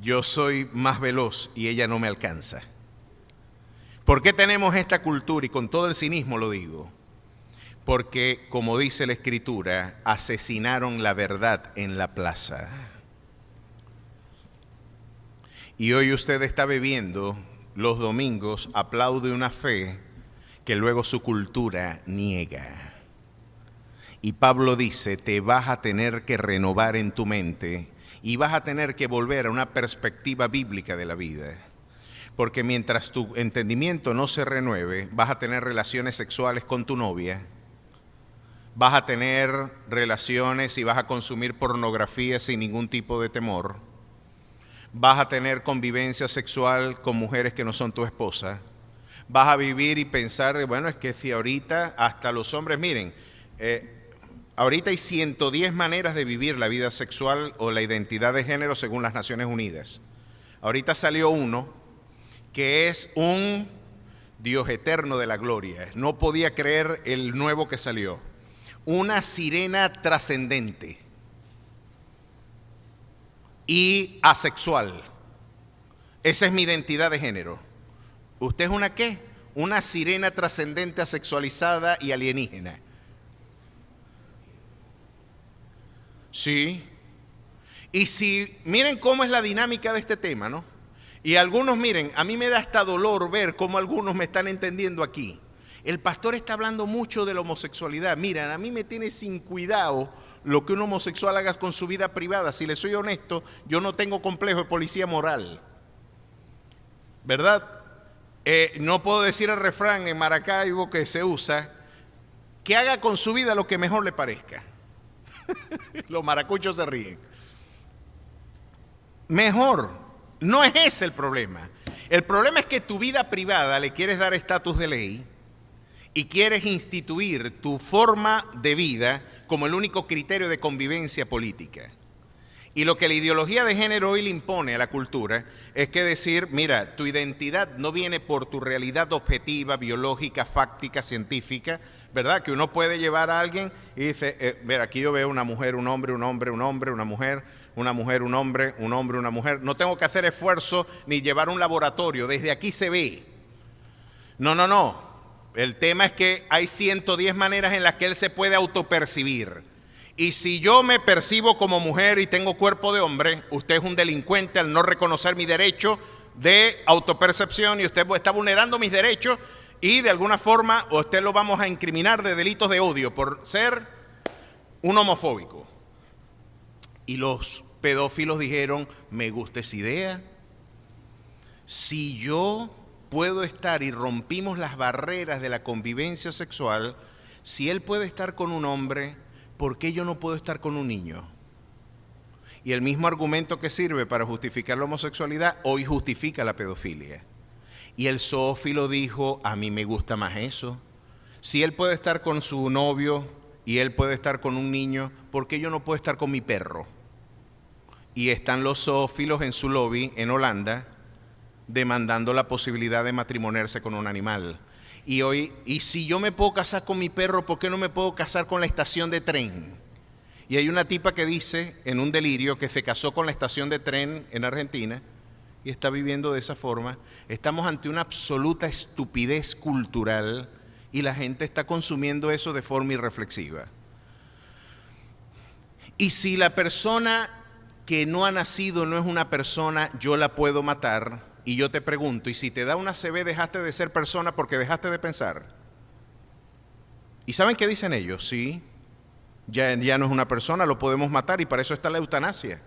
Yo soy más veloz y ella no me alcanza. ¿Por qué tenemos esta cultura? Y con todo el cinismo lo digo. Porque, como dice la Escritura, asesinaron la verdad en la plaza. Y hoy usted está bebiendo los domingos, aplaude una fe que luego su cultura niega. Y Pablo dice, te vas a tener que renovar en tu mente y vas a tener que volver a una perspectiva bíblica de la vida. Porque mientras tu entendimiento no se renueve, vas a tener relaciones sexuales con tu novia, vas a tener relaciones y vas a consumir pornografía sin ningún tipo de temor, vas a tener convivencia sexual con mujeres que no son tu esposa, vas a vivir y pensar, bueno, es que si ahorita hasta los hombres, miren, ahorita hay 110 maneras de vivir la vida sexual o la identidad de género según las Naciones Unidas. Ahorita salió uno que es un Dios eterno de la gloria. No podía creer el nuevo que salió. Una sirena trascendente y asexual. Esa es mi identidad de género. ¿Usted es una qué? Una sirena trascendente, asexualizada y alienígena. Sí. Y si, miren cómo es la dinámica de este tema, ¿no? Y algunos, miren, a mí me da hasta dolor ver cómo algunos me están entendiendo aquí. El pastor está hablando mucho de la homosexualidad. Miren, a mí me tiene sin cuidado lo que un homosexual haga con su vida privada. Si le soy honesto, yo no tengo complejo de policía moral. ¿Verdad? No puedo decir el refrán en Maracaibo que se usa, que haga con su vida lo que mejor le parezca. Los maracuchos se ríen. Mejor. No es ese el problema. El problema es que tu vida privada le quieres dar estatus de ley y quieres instituir tu forma de vida como el único criterio de convivencia política. Y lo que la ideología de género hoy le impone a la cultura es que decir, mira, tu identidad no viene por tu realidad objetiva, biológica, fáctica, científica, ¿verdad? Que uno puede llevar a alguien y dice, mira, aquí yo veo una mujer, un hombre, un hombre, un hombre, una mujer, una mujer, un hombre, un hombre, una mujer. No tengo que hacer esfuerzo ni llevar un laboratorio, desde aquí se ve. No, no, no. El tema es que hay 110 maneras en las que él se puede autopercibir. Y si yo me percibo como mujer y tengo cuerpo de hombre, usted es un delincuente al no reconocer mi derecho de autopercepción y usted está vulnerando mis derechos y de alguna forma usted lo vamos a incriminar de delitos de odio por ser un homofóbico. Y los pedófilos dijeron, me gusta esa idea. Si yo puedo estar y rompimos las barreras de la convivencia sexual, si él puede estar con un hombre, ¿por qué yo no puedo estar con un niño? Y el mismo argumento que sirve para justificar la homosexualidad, hoy justifica la pedofilia. Y el zoófilo dijo, a mí me gusta más eso. Si él puede estar con su novio y él puede estar con un niño, ¿por qué yo no puedo estar con mi perro? Y están los zoófilos en su lobby en Holanda demandando la posibilidad de matrimoniarse con un animal. Y si yo me puedo casar con mi perro, ¿por qué no me puedo casar con la estación de tren? Y hay una tipa que dice, en un delirio, que se casó con la estación de tren en Argentina y está viviendo de esa forma. Estamos ante una absoluta estupidez cultural y la gente está consumiendo eso de forma irreflexiva. Y si la persona que no ha nacido no es una persona, yo la puedo matar. Y yo te pregunto, ¿y si te da una CB dejaste de ser persona porque dejaste de pensar? ¿Y saben qué dicen ellos? Sí, ya no es una persona, lo podemos matar y para eso está la eutanasia.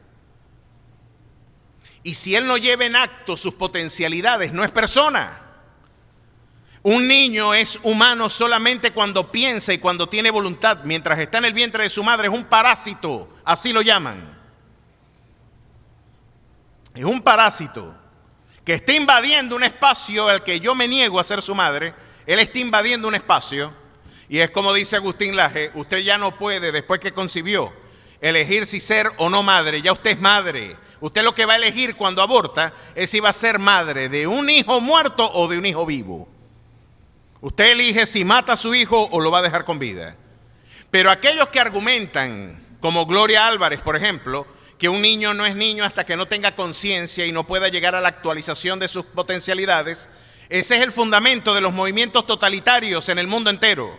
Y si él no lleva en acto sus potencialidades, no es persona. Un niño es humano solamente cuando piensa y cuando tiene voluntad. Mientras está en el vientre de su madre es un parásito, así lo llaman. Es un parásito que está invadiendo un espacio al que yo me niego a ser su madre. Él está invadiendo un espacio y es como dice Agustín Laje, usted ya no puede, después que concibió, elegir si ser o no madre, ya usted es madre. Usted lo que va a elegir cuando aborta es si va a ser madre de un hijo muerto o de un hijo vivo. Usted elige si mata a su hijo o lo va a dejar con vida. Pero aquellos que argumentan, como Gloria Álvarez, por ejemplo, que un niño no es niño hasta que no tenga conciencia y no pueda llegar a la actualización de sus potencialidades, ese es el fundamento de los movimientos totalitarios en el mundo entero.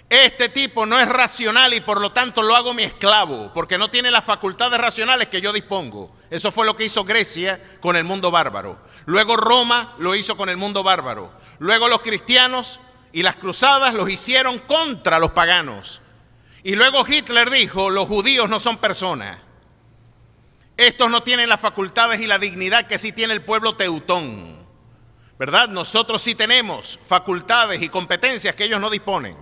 Este tipo no es racional y por lo tanto lo hago mi esclavo, porque no tiene las facultades racionales que yo dispongo. Eso fue lo que hizo Grecia con el mundo bárbaro. Luego Roma lo hizo con el mundo bárbaro. Luego los cristianos y las cruzadas los hicieron contra los paganos. Y luego Hitler dijo, los judíos no son personas. Estos no tienen las facultades y la dignidad que sí tiene el pueblo teutón. ¿Verdad? Nosotros sí tenemos facultades y competencias que ellos no disponen.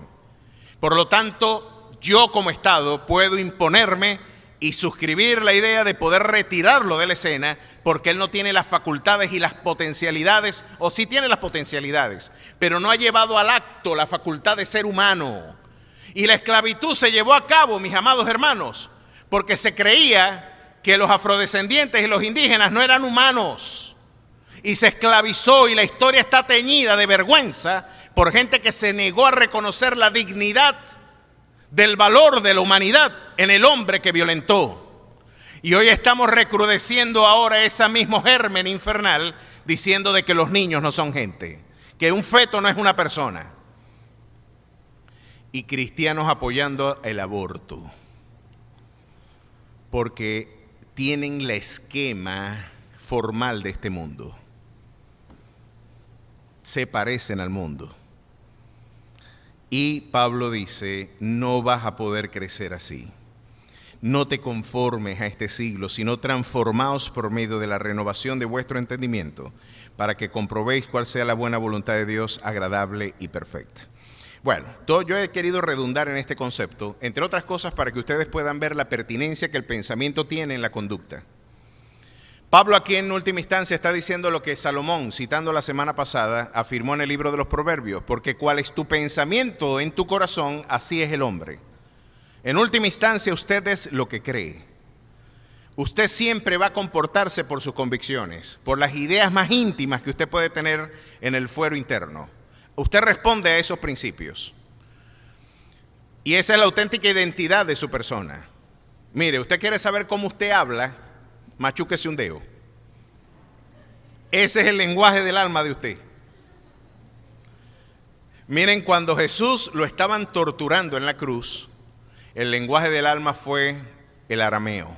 Por lo tanto, yo como Estado puedo imponerme y suscribir la idea de poder retirarlo de la escena porque él no tiene las facultades y las potencialidades, o sí tiene las potencialidades, pero no ha llevado al acto la facultad de ser humano. Y la esclavitud se llevó a cabo, mis amados hermanos, porque se creía que los afrodescendientes y los indígenas no eran humanos. Y se esclavizó y la historia está teñida de vergüenza por gente que se negó a reconocer la dignidad del valor de la humanidad en el hombre que violentó. Y hoy estamos recrudeciendo ahora esa mismo germen infernal diciendo de que los niños no son gente, que un feto no es una persona. Y cristianos apoyando el aborto, porque tienen el esquema formal de este mundo. Se parecen al mundo. Y Pablo dice, no vas a poder crecer así. No te conformes a este siglo, sino transformaos por medio de la renovación de vuestro entendimiento, para que comprobéis cuál sea la buena voluntad de Dios, agradable y perfecta. Bueno, yo he querido redundar en este concepto, entre otras cosas, para que ustedes puedan ver la pertinencia que el pensamiento tiene en la conducta. Pablo aquí en última instancia está diciendo lo que Salomón, citando la semana pasada, afirmó en el libro de los Proverbios, porque cuál es tu pensamiento en tu corazón, así es el hombre. En última instancia usted es lo que cree. Usted siempre va a comportarse por sus convicciones, por las ideas más íntimas que usted puede tener en el fuero interno. Usted responde a esos principios. Y esa es la auténtica identidad de su persona. Mire, usted quiere saber cómo usted habla, machúquese un dedo. Ese es el lenguaje del alma de usted. Miren, cuando Jesús lo estaban torturando en la cruz, el lenguaje del alma fue el arameo,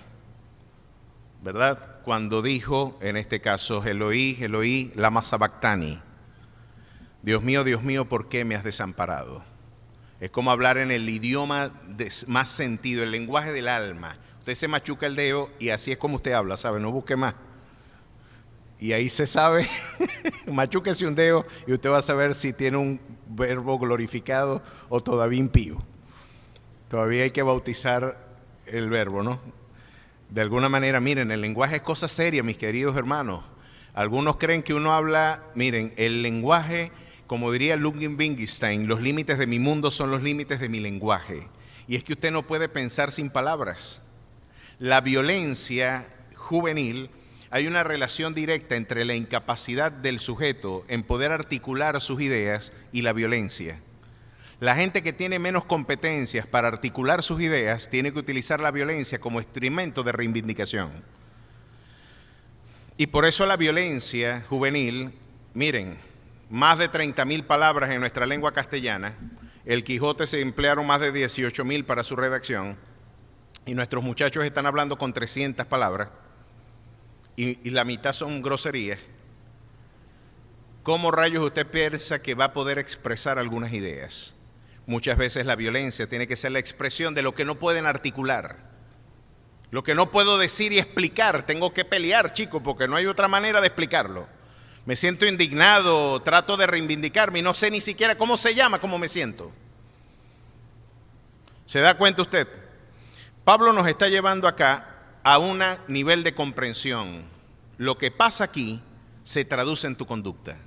¿verdad? Cuando dijo, en este caso, Eloí, Eloí, lama sabactani. Dios mío, ¿por qué me has desamparado? Es como hablar en el idioma de más sentido, el lenguaje del alma. Usted se machuca el dedo y así es como usted habla, ¿sabe? No busque más. Y ahí se sabe, machúquese un dedo y usted va a saber si tiene un verbo glorificado o todavía impío. Todavía hay que bautizar el verbo, ¿no? De alguna manera, miren, el lenguaje es cosa seria, mis queridos hermanos. Algunos creen que uno habla, miren, el lenguaje, como diría Ludwig Wittgenstein, los límites de mi mundo son los límites de mi lenguaje. Y es que usted no puede pensar sin palabras. La violencia juvenil, hay una relación directa entre la incapacidad del sujeto en poder articular sus ideas y la violencia. La gente que tiene menos competencias para articular sus ideas tiene que utilizar la violencia como instrumento de reivindicación. Y por eso la violencia juvenil, miren, más de 30.000 palabras en nuestra lengua castellana, el Quijote se emplearon más de 18.000 para su redacción, y nuestros muchachos están hablando con 300 palabras, y la mitad son groserías. ¿Cómo rayos usted piensa que va a poder expresar algunas ideas? Muchas veces la violencia tiene que ser la expresión de lo que no pueden articular. Lo que no puedo decir y explicar, tengo que pelear, chicos, porque no hay otra manera de explicarlo. Me siento indignado, trato de reivindicarme y no sé ni siquiera cómo se llama, cómo me siento. ¿Se da cuenta usted? Pablo nos está llevando acá a un nivel de comprensión. Lo que pasa aquí se traduce en tu conducta.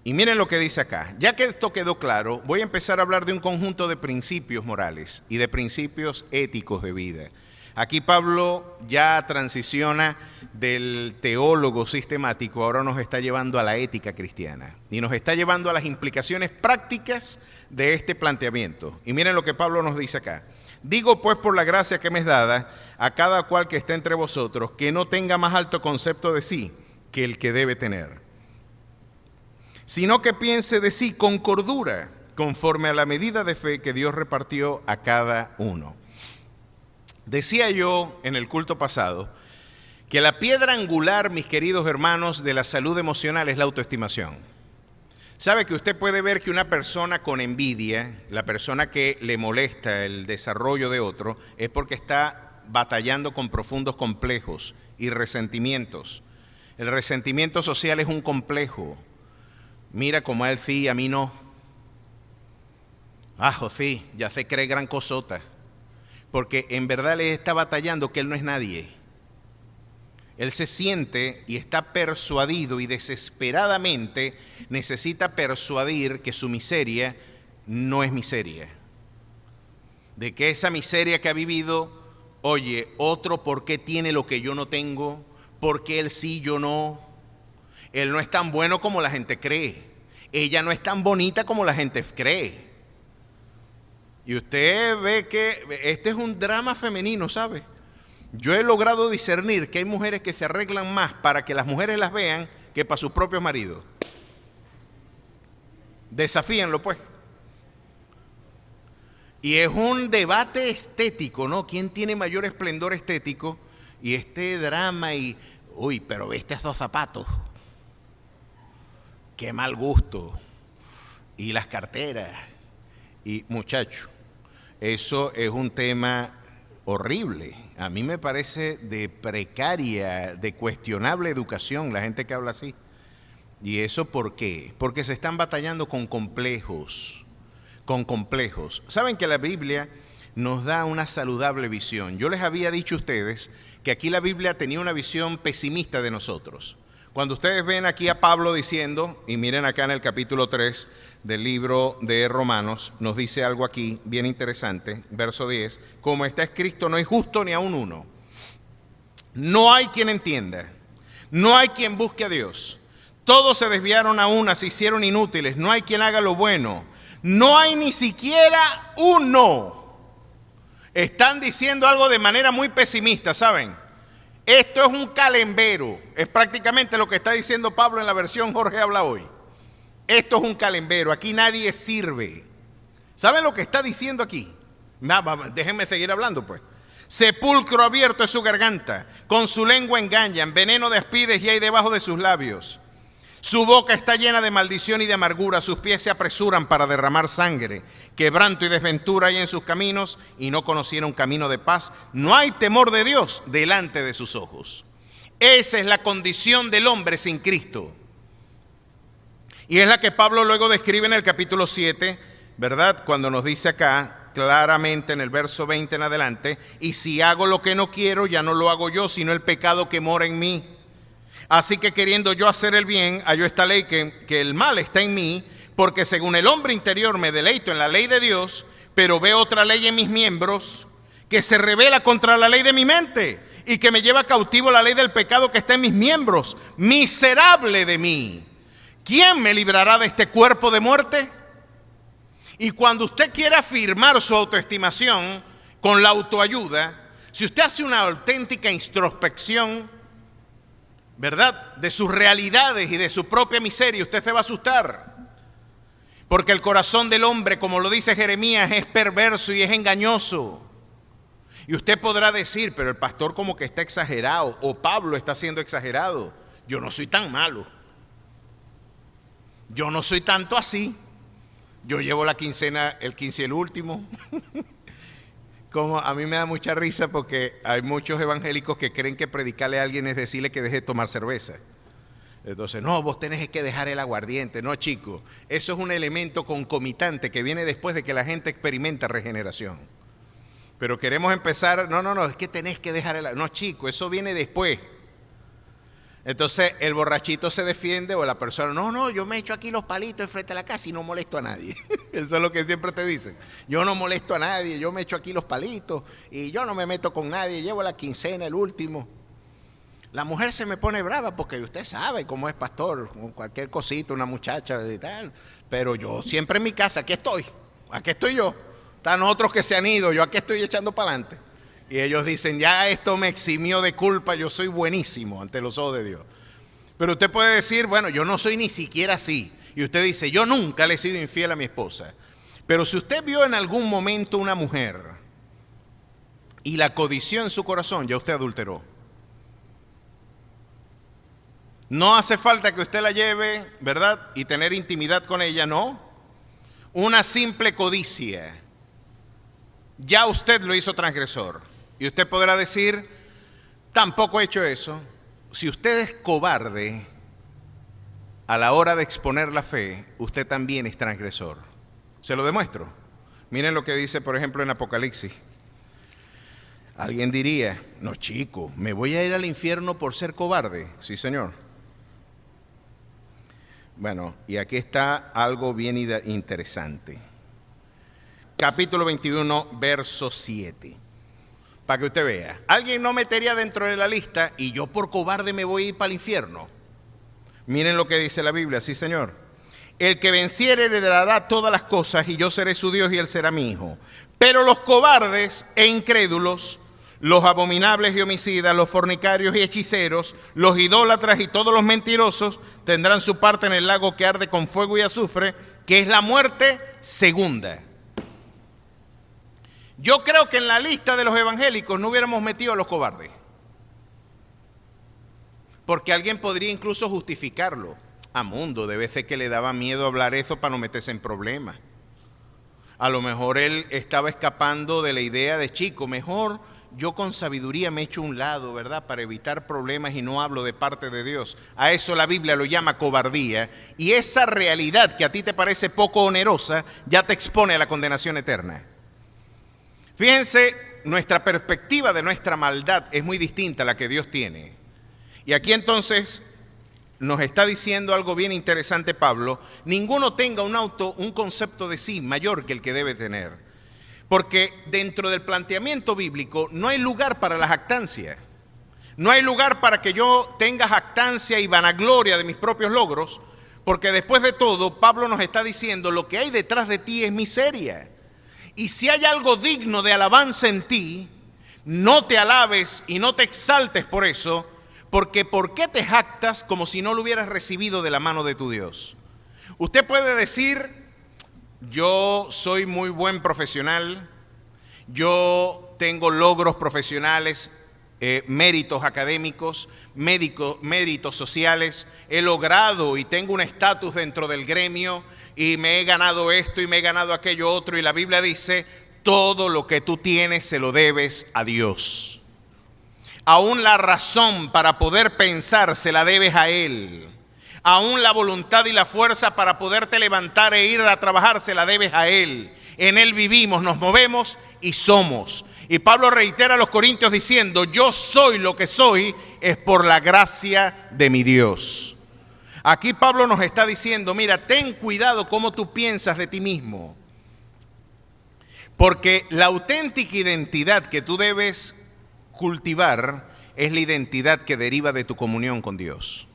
Y miren lo que dice acá. Ya que esto quedó claro, voy a empezar a hablar de un conjunto de principios morales y de principios éticos de vida. Aquí Pablo ya transiciona del teólogo sistemático, ahora nos está llevando a la ética cristiana y nos está llevando a las implicaciones prácticas de este planteamiento. Y miren lo que Pablo nos dice acá. Digo pues por la gracia que me es dada a cada cual que esté entre vosotros, que no tenga más alto concepto de sí que el que debe tener, sino que piense de sí con cordura, conforme a la medida de fe que Dios repartió a cada uno. Decía yo en el culto pasado que la piedra angular, mis queridos hermanos, de la salud emocional es la autoestimación. Sabe que usted puede ver que una persona con envidia, la persona que le molesta el desarrollo de otro, es porque está batallando con profundos complejos y resentimientos. El resentimiento social es un complejo. Mira como a él sí, a mí no. Sí, ya se cree gran cosota. Porque en verdad le está batallando que él no es nadie. Él se siente y está persuadido y desesperadamente necesita persuadir que su miseria no es miseria. De que esa miseria que ha vivido, oye, otro por qué tiene lo que yo no tengo, por qué él sí, yo no. Él no es tan bueno como la gente cree. Ella no es tan bonita como la gente cree. Y usted ve que este es un drama femenino, ¿sabe? Yo he logrado discernir que hay mujeres que se arreglan más para que las mujeres las vean que para sus propios maridos. Desafíenlo, pues. Y es un debate estético, ¿no? ¿Quién tiene mayor esplendor estético? Y este drama y, pero viste esos zapatos. Qué mal gusto. Y las carteras. Y muchacho, eso es un tema horrible. A mí me parece de precaria, de cuestionable educación la gente que habla así. ¿Y eso por qué? Porque se están batallando con complejos. Saben que la Biblia nos da una saludable visión. Yo les había dicho a ustedes que aquí la Biblia tenía una visión pesimista de nosotros. Cuando ustedes ven aquí a Pablo diciendo, y miren acá en el capítulo 3 del libro de Romanos, nos dice algo aquí bien interesante, verso 10, como está escrito, no hay justo ni aun uno. No hay quien entienda, no hay quien busque a Dios. Todos se desviaron a una, se hicieron inútiles, no hay quien haga lo bueno. No hay ni siquiera uno. Están diciendo algo de manera muy pesimista, ¿saben? Esto es un calembero, es prácticamente lo que está diciendo Pablo en la versión Jorge habla hoy. Esto es un calembero, aquí nadie sirve. ¿Saben lo que está diciendo aquí? Déjenme seguir hablando pues. Sepulcro abierto es su garganta, con su lengua engañan, veneno de aspides y hay debajo de sus labios. Su boca está llena de maldición y de amargura, sus pies se apresuran para derramar sangre. Quebranto y desventura hay en sus caminos y no conocieron camino de paz. No hay temor de Dios delante de sus ojos. Esa es la condición del hombre sin Cristo. Y es la que Pablo luego describe en el capítulo 7, ¿verdad? Cuando nos dice acá, claramente en el verso 20 en adelante, y si hago lo que no quiero, ya no lo hago yo, sino el pecado que mora en mí. Así que queriendo yo hacer el bien, hallo esta ley que el mal está en mí, porque según el hombre interior me deleito en la ley de Dios, pero veo otra ley en mis miembros que se rebela contra la ley de mi mente y que me lleva cautivo la ley del pecado que está en mis miembros. Miserable de mí. ¿Quién me librará de este cuerpo de muerte? Y cuando usted quiere afirmar su autoestimación con la autoayuda, si usted hace una auténtica introspección, ¿verdad?, de sus realidades y de su propia miseria, usted se va a asustar. Porque el corazón del hombre, como lo dice Jeremías, es perverso y es engañoso. Y usted podrá decir, pero el pastor como que está exagerado, o Pablo está siendo exagerado. Yo no soy tan malo. Yo no soy tanto así. Yo llevo la quincena, el 15 y el último. Como a mí me da mucha risa porque hay muchos evangélicos que creen que predicarle a alguien es decirle que deje de tomar cerveza. Entonces, no, vos tenés que dejar el aguardiente. No, chico, eso es un elemento concomitante que viene después de que la gente experimenta regeneración. Pero queremos empezar, no, es que tenés que dejar el... No, chico, eso viene después. Entonces el borrachito se defiende o la persona, no, yo me echo aquí los palitos enfrente de la casa y no molesto a nadie. Eso es lo que siempre te dicen. Yo no molesto a nadie, yo me echo aquí los palitos y yo no me meto con nadie, llevo la quincena, el último. La mujer se me pone brava porque usted sabe cómo es pastor, cualquier cosita, una muchacha y tal. Pero yo siempre en mi casa, aquí estoy yo. Están otros que se han ido, yo aquí estoy echando para adelante. Y ellos dicen, ya esto me eximió de culpa, yo soy buenísimo ante los ojos de Dios. Pero usted puede decir, bueno, yo no soy ni siquiera así. Y usted dice, yo nunca le he sido infiel a mi esposa. Pero si usted vio en algún momento una mujer y la codició en su corazón, ya usted adulteró. No hace falta que usted la lleve, ¿verdad? Y tener intimidad con ella, no. Una simple codicia, ya usted lo hizo transgresor. Y usted podrá decir, tampoco he hecho eso. Si usted es cobarde a la hora de exponer la fe, usted también es transgresor. Se lo demuestro. Miren lo que dice, por ejemplo, en Apocalipsis. Alguien diría, no chico, ¿me voy a ir al infierno por ser cobarde? Sí, señor. Bueno, y aquí está algo bien interesante. Capítulo 21, verso 7. Para que usted vea. Alguien no metería dentro de la lista y yo por cobarde me voy a ir para el infierno. Miren lo que dice la Biblia, sí, señor. El que venciere heredará todas las cosas y yo seré su Dios y él será mi hijo. Pero los cobardes e incrédulos, los abominables y homicidas, los fornicarios y hechiceros, los idólatras y todos los mentirosos tendrán su parte en el lago que arde con fuego y azufre, que es la muerte segunda. Yo creo que en la lista de los evangélicos no hubiéramos metido a los cobardes. Porque alguien podría incluso justificarlo. A mundo, debe ser que le daba miedo hablar eso para no meterse en problemas. A lo mejor él estaba escapando de la idea de chico, mejor yo con sabiduría me echo a un lado, ¿verdad? Para evitar problemas y no hablo de parte de Dios. A eso la Biblia lo llama cobardía. Y esa realidad que a ti te parece poco onerosa, ya te expone a la condenación eterna. Fíjense, nuestra perspectiva de nuestra maldad es muy distinta a la que Dios tiene. Y aquí entonces nos está diciendo algo bien interesante Pablo. Ninguno tenga un concepto de sí mayor que el que debe tener. Porque dentro del planteamiento bíblico no hay lugar para la jactancia. No hay lugar para que yo tenga jactancia y vanagloria de mis propios logros. Porque después de todo, Pablo nos está diciendo, lo que hay detrás de ti es miseria. Y si hay algo digno de alabanza en ti, no te alabes y no te exaltes por eso, porque ¿por qué te jactas como si no lo hubieras recibido de la mano de tu Dios? Usted puede decir, yo soy muy buen profesional, yo tengo logros profesionales, méritos académicos, méritos sociales, he logrado y tengo un estatus dentro del gremio, y me he ganado esto y me he ganado aquello otro. Y la Biblia dice, todo lo que tú tienes se lo debes a Dios. Aún la razón para poder pensar se la debes a Él. Aún la voluntad y la fuerza para poderte levantar e ir a trabajar se la debes a Él. En Él vivimos, nos movemos y somos. Y Pablo reitera a los corintios diciendo, yo soy lo que soy, es por la gracia de mi Dios. Aquí Pablo nos está diciendo, mira, ten cuidado cómo tú piensas de ti mismo. Porque la auténtica identidad que tú debes cultivar es la identidad que deriva de tu comunión con Dios.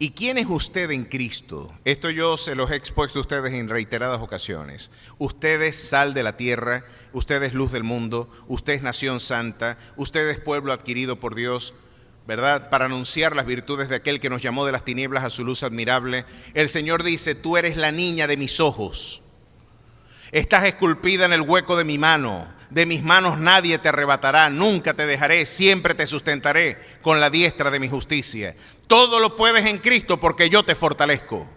¿Y quién es usted en Cristo? Esto yo se los he expuesto a ustedes en reiteradas ocasiones. Usted es sal de la tierra, usted es luz del mundo, usted es nación santa, usted es pueblo adquirido por Dios, ¿verdad? Para anunciar las virtudes de aquel que nos llamó de las tinieblas a su luz admirable. El Señor dice, tú eres la niña de mis ojos. Estás esculpida en el hueco de mi mano. De mis manos nadie te arrebatará, nunca te dejaré, siempre te sustentaré con la diestra de mi justicia. Todo lo puedes en Cristo porque yo te fortalezco.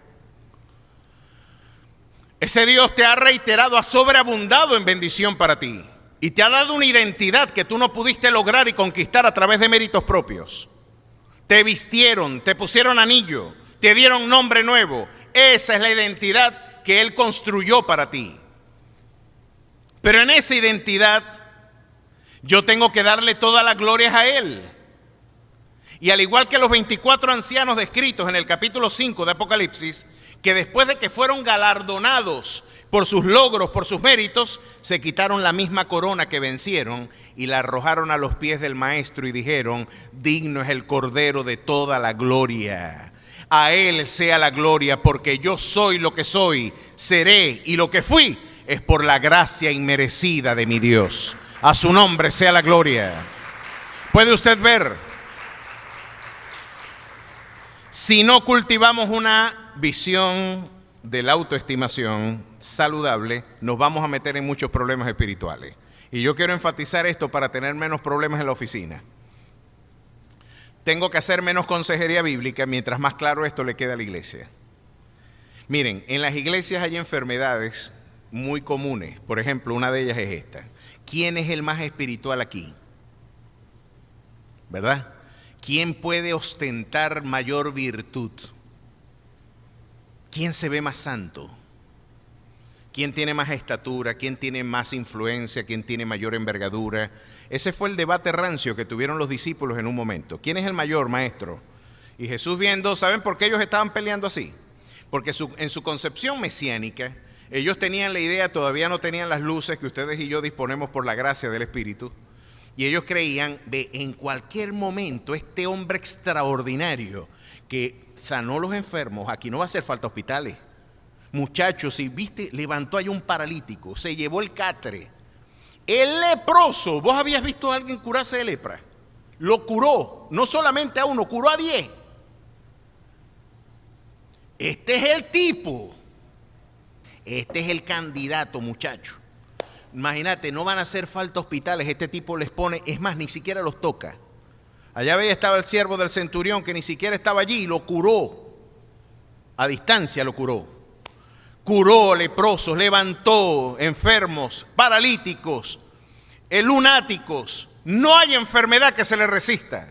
Ese Dios te ha reiterado, ha sobreabundado en bendición para ti. Y te ha dado una identidad que tú no pudiste lograr y conquistar a través de méritos propios. Te vistieron, te pusieron anillo, te dieron nombre nuevo. Esa es la identidad que Él construyó para ti. Pero en esa identidad yo tengo que darle toda la gloria a Él. Y al igual que los 24 ancianos descritos en el capítulo 5 de Apocalipsis, que después de que fueron galardonados por sus logros, por sus méritos, se quitaron la misma corona que vencieron y la arrojaron a los pies del Maestro y dijeron: digno es el Cordero de toda la gloria. A Él sea la gloria, porque yo soy lo que soy, seré, y lo que fui es por la gracia inmerecida de mi Dios. A su nombre sea la gloria. ¿Puede usted ver? Si no cultivamos una visión de la autoestimación saludable, nos vamos a meter en muchos problemas espirituales. Y yo quiero enfatizar esto para tener menos problemas en la oficina. Tengo que hacer menos consejería bíblica mientras más claro esto le queda a la iglesia. Miren, en las iglesias hay enfermedades muy comunes. Por ejemplo, una de ellas es esta. ¿Quién es el más espiritual aquí? ¿Verdad? ¿Quién puede ostentar mayor virtud? ¿Quién se ve más santo? ¿Quién tiene más estatura? ¿Quién tiene más influencia? ¿Quién tiene mayor envergadura? Ese fue el debate rancio que tuvieron los discípulos en un momento. ¿Quién es el mayor, maestro? Y Jesús viendo, ¿saben por qué ellos estaban peleando así? Porque en su concepción mesiánica, ellos tenían la idea, todavía no tenían las luces que ustedes y yo disponemos por la gracia del Espíritu. Y ellos creían, en cualquier momento, este hombre extraordinario que sanó los enfermos, aquí no va a hacer falta hospitales. Muchachos, si viste, levantó ahí un paralítico, se llevó el catre. El leproso, ¿vos habías visto a alguien curarse de lepra? Lo curó, no solamente a uno, curó a 10. Este es el tipo, este es el candidato, muchacho. Imagínate, no van a hacer falta hospitales, este tipo les pone, es más, ni siquiera los toca. Allá veía estaba el siervo del centurión que ni siquiera estaba allí, lo curó, a distancia lo curó. Curó leprosos, levantó enfermos, paralíticos, lunáticos. No hay enfermedad que se le resista.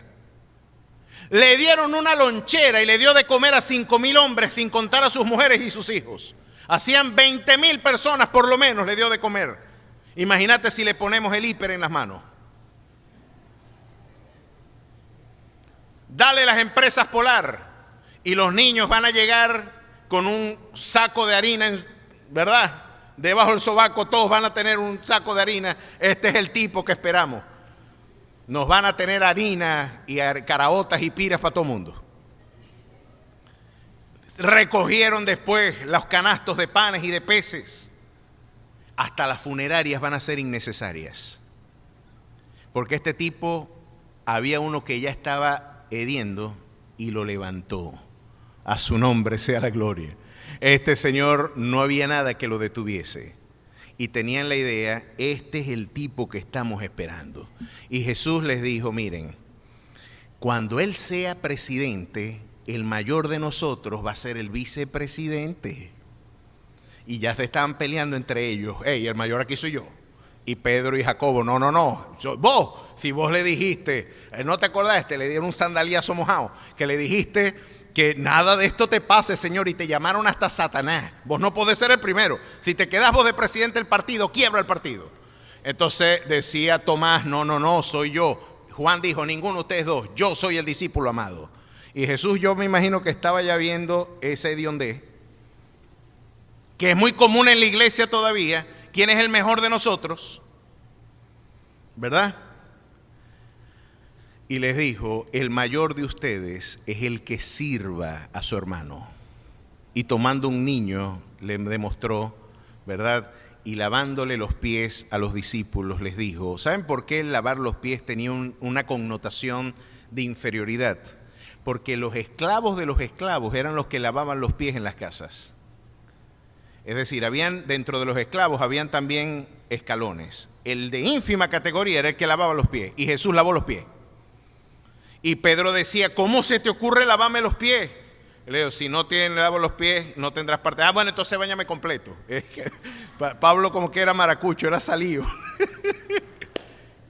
Le dieron una lonchera y le dio de comer a 5,000 hombres, sin contar a sus mujeres y sus hijos. Hacían 20,000 personas por lo menos le dio de comer. Imagínate si le ponemos el hiper en las manos. Dale las empresas Polar y los niños van a llegar con un saco de harina, ¿verdad? Debajo del sobaco todos van a tener un saco de harina. Este es el tipo que esperamos. Nos van a tener harina y caraotas y piras para todo el mundo. Recogieron después los canastos de panes y de peces. Hasta las funerarias van a ser innecesarias. Porque este tipo, había uno que ya estaba hediendo y lo levantó. A su nombre sea la gloria. Este señor no había nada que lo detuviese. Y tenían la idea, este es el tipo que estamos esperando. Y Jesús les dijo, miren, cuando Él sea presidente, el mayor de nosotros va a ser el vicepresidente. Y ya se estaban peleando entre ellos. Hey, el mayor aquí soy yo. Y Pedro y Jacobo, no. Vos, si vos le dijiste, ¿no te acordaste? Le dieron un sandaliazo mojado, que le dijiste que nada de esto te pase, Señor, y te llamaron hasta Satanás. Vos no podés ser el primero. Si te quedás vos de presidente del partido, quiebra el partido. Entonces decía Tomás, no, soy yo. Juan dijo, ninguno de ustedes dos, yo soy el discípulo amado. Y Jesús, yo me imagino que estaba ya viendo ese hediondez, que es muy común en la iglesia todavía. ¿Quién es el mejor de nosotros? ¿Verdad? Y les dijo, el mayor de ustedes es el que sirva a su hermano. Y tomando un niño, le demostró, ¿verdad? Y lavándole los pies a los discípulos, les dijo, ¿saben por qué el lavar los pies tenía una connotación de inferioridad? Porque los esclavos de los esclavos eran los que lavaban los pies en las casas. Es decir, dentro de los esclavos habían también escalones. El de ínfima categoría era el que lavaba los pies, y Jesús lavó los pies. Y Pedro decía, ¿cómo se te ocurre lavarme los pies? Le digo, si no lavo los pies, no tendrás parte. Bueno, entonces báñame completo. Pablo como que era maracucho, era salido.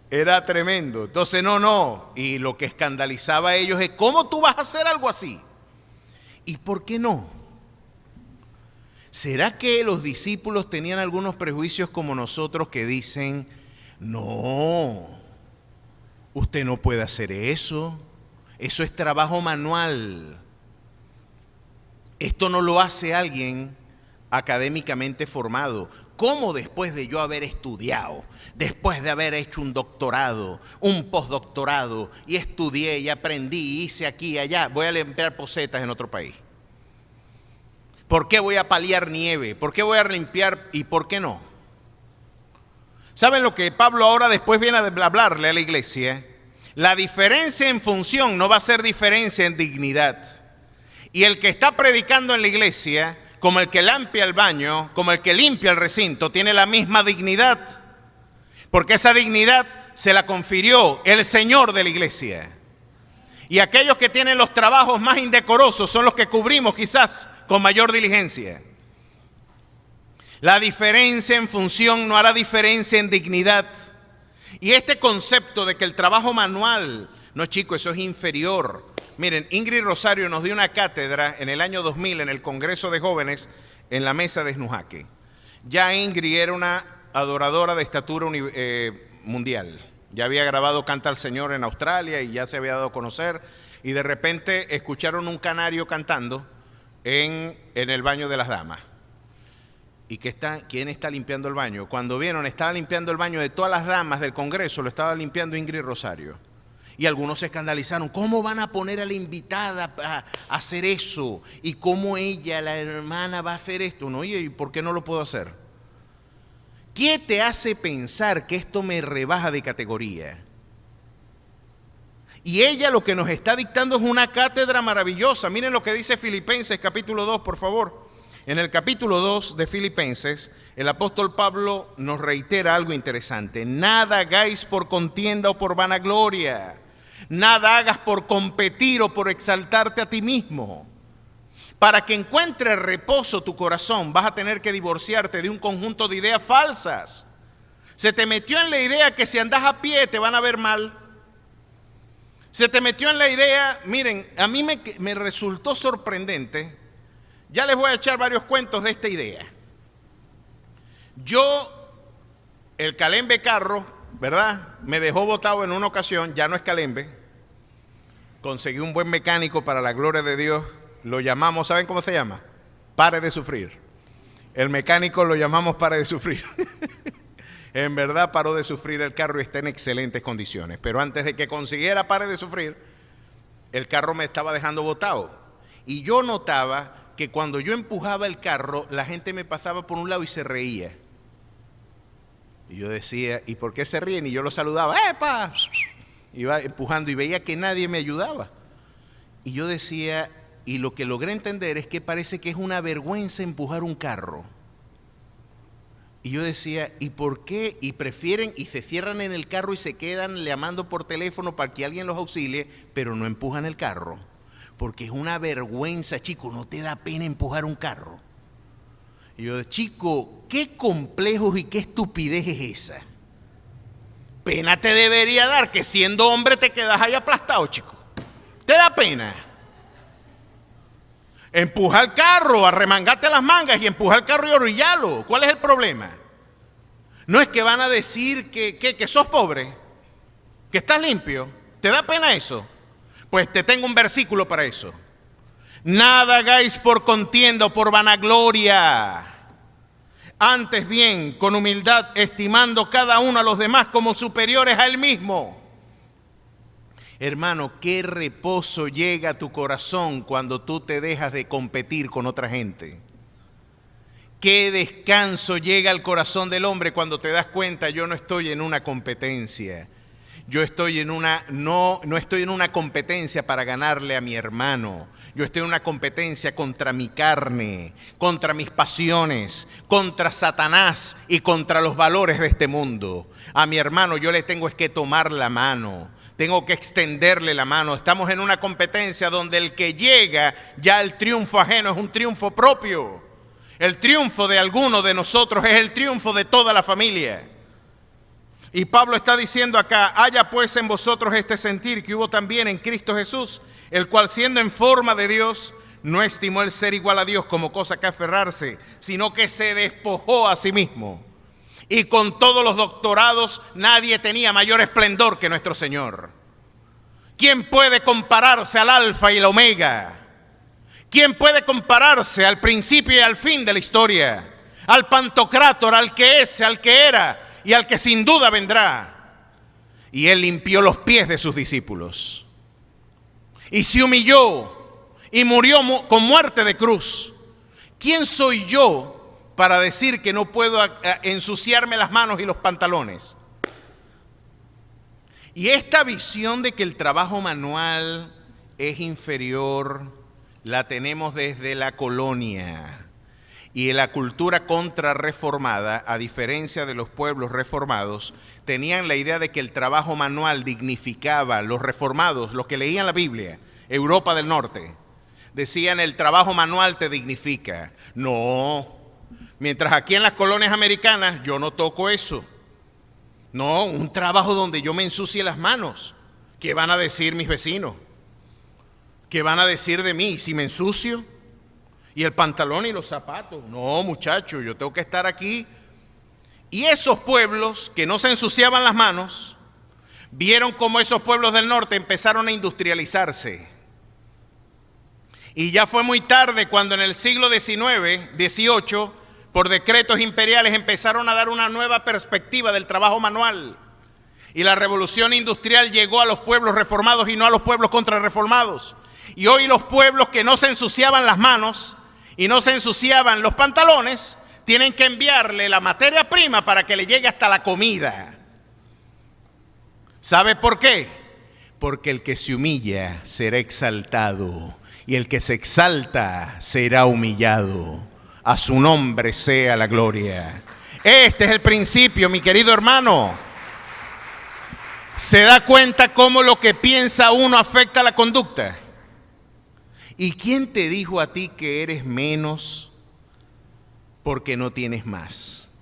Era tremendo. Entonces, no. Y lo que escandalizaba a ellos es, ¿cómo tú vas a hacer algo así? ¿Y por qué no? ¿Será que los discípulos tenían algunos prejuicios como nosotros que dicen, no, usted no puede hacer eso, Eso es trabajo manual. Esto no lo hace alguien académicamente formado. ¿Cómo después de yo haber estudiado, después de haber hecho un doctorado, un postdoctorado, y estudié y aprendí, hice aquí y allá, voy a limpiar posetas en otro país? ¿Por qué voy a paliar nieve? ¿Por qué voy a limpiar y por qué no? ¿Saben lo que Pablo ahora después viene a hablarle a la iglesia? La diferencia en función no va a ser diferencia en dignidad. Y el que está predicando en la iglesia, como el que limpia el baño, como el que limpia el recinto, tiene la misma dignidad. Porque esa dignidad se la confirió el Señor de la iglesia. Y aquellos que tienen los trabajos más indecorosos son los que cubrimos quizás con mayor diligencia. La diferencia en función no hará diferencia en dignidad. Y este concepto de que el trabajo manual, no chicos, eso es inferior. Miren, Ingrid Rosario nos dio una cátedra en el año 2000 en el Congreso de Jóvenes en la mesa de Esnujaque. Ya Ingrid era una adoradora de estatura mundial. Ya había grabado Canta al Señor en Australia y ya se había dado a conocer. Y de repente escucharon un canario cantando en el baño de las damas. ¿Y quién está limpiando el baño? Cuando vieron, estaba limpiando el baño de todas las damas del Congreso, lo estaba limpiando Ingrid Rosario. Y algunos se escandalizaron. ¿Cómo van a poner a la invitada a hacer eso? ¿Y cómo ella, la hermana, va a hacer esto? No, oye, ¿y por qué no lo puedo hacer? ¿Qué te hace pensar que esto me rebaja de categoría? Y ella lo que nos está dictando es una cátedra maravillosa. Miren lo que dice Filipenses capítulo 2, por favor. En el capítulo 2 de Filipenses, el apóstol Pablo nos reitera algo interesante. Nada hagáis por contienda o por vanagloria. Nada hagas por competir o por exaltarte a ti mismo. Para que encuentre reposo tu corazón, vas a tener que divorciarte de un conjunto de ideas falsas. Se te metió en la idea que si andas a pie te van a ver mal. Se te metió en la idea, miren, a mí me resultó sorprendente. Ya les voy a echar varios cuentos de esta idea. El calembe carro, ¿verdad? Me dejó botado en una ocasión, ya no es calembe. Conseguí un buen mecánico para la gloria de Dios. Lo llamamos, ¿saben cómo se llama? Pare de sufrir. El mecánico lo llamamos Pare de sufrir. En verdad paró de sufrir el carro y está en excelentes condiciones. Pero antes de que consiguiera Pare de sufrir, el carro me estaba dejando botado. Y yo notaba que cuando yo empujaba el carro, la gente me pasaba por un lado y se reía. Y yo decía, ¿y por qué se ríen? Y yo los saludaba, ¡epa! Iba empujando y veía que nadie me ayudaba. Y yo decía, y lo que logré entender es que parece que es una vergüenza empujar un carro. Y yo decía, ¿y por qué? Y prefieren y se cierran en el carro y se quedan llamando por teléfono para que alguien los auxilie, pero no empujan el carro. Porque es una vergüenza, chico, no te da pena empujar un carro. Y yo, chico, qué complejos y qué estupidez es esa. Pena te debería dar que siendo hombre te quedas ahí aplastado, chico. ¿Te da pena? Empuja el carro, arremangate las mangas y empuja el carro y orillalo. ¿Cuál es el problema? No es que van a decir que sos pobre, que estás limpio. ¿Te da pena eso? Pues te tengo un versículo para eso. Nada hagáis por contienda o por vanagloria. Antes bien, con humildad, estimando cada uno a los demás como superiores a él mismo. Hermano, qué reposo llega a tu corazón cuando tú te dejas de competir con otra gente. Qué descanso llega al corazón del hombre cuando te das cuenta, yo no estoy en una competencia. Yo estoy no estoy en una competencia para ganarle a mi hermano. Yo estoy en una competencia contra mi carne, contra mis pasiones, contra Satanás y contra los valores de este mundo. A mi hermano yo le tengo que tomar la mano. Tengo que extenderle la mano. Estamos en una competencia donde el que llega, ya el triunfo ajeno es un triunfo propio. El triunfo de alguno de nosotros es el triunfo de toda la familia. Y Pablo está diciendo acá, haya pues en vosotros este sentir que hubo también en Cristo Jesús, el cual siendo en forma de Dios, no estimó el ser igual a Dios como cosa que aferrarse, sino que se despojó a sí mismo. Y con todos los doctorados nadie tenía mayor esplendor que nuestro Señor. ¿Quién puede compararse al Alfa y el Omega? ¿Quién puede compararse al principio y al fin de la historia? Al Pantocrátor, al que es, al que era y al que sin duda vendrá. Y Él limpió los pies de sus discípulos. Y se humilló y murió con muerte de cruz. ¿Quién soy yo para decir que no puedo ensuciarme las manos y los pantalones? Y esta visión de que el trabajo manual es inferior, la tenemos desde la colonia. Y en la cultura contrarreformada, a diferencia de los pueblos reformados, tenían la idea de que el trabajo manual dignificaba. Los reformados, los que leían la Biblia, Europa del Norte, decían el trabajo manual te dignifica. No, mientras aquí en las colonias americanas yo no toco eso. No, un trabajo donde yo me ensucie las manos. ¿Qué van a decir mis vecinos? ¿Qué van a decir de mí si me ensucio? Y el pantalón y los zapatos. No, muchachos, yo tengo que estar aquí. Y esos pueblos que no se ensuciaban las manos, vieron cómo esos pueblos del norte empezaron a industrializarse. Y ya fue muy tarde cuando en el siglo XIX, XVIII, por decretos imperiales empezaron a dar una nueva perspectiva del trabajo manual. Y la revolución industrial llegó a los pueblos reformados y no a los pueblos contrarreformados. Y hoy los pueblos que no se ensuciaban las manos y no se ensuciaban los pantalones, tienen que enviarle la materia prima para que le llegue hasta la comida. ¿Sabe por qué? Porque el que se humilla será exaltado y el que se exalta será humillado. A su nombre sea la gloria. Este es el principio, mi querido hermano. ¿Se da cuenta cómo lo que piensa uno afecta la conducta? ¿Y quién te dijo a ti que eres menos porque no tienes más?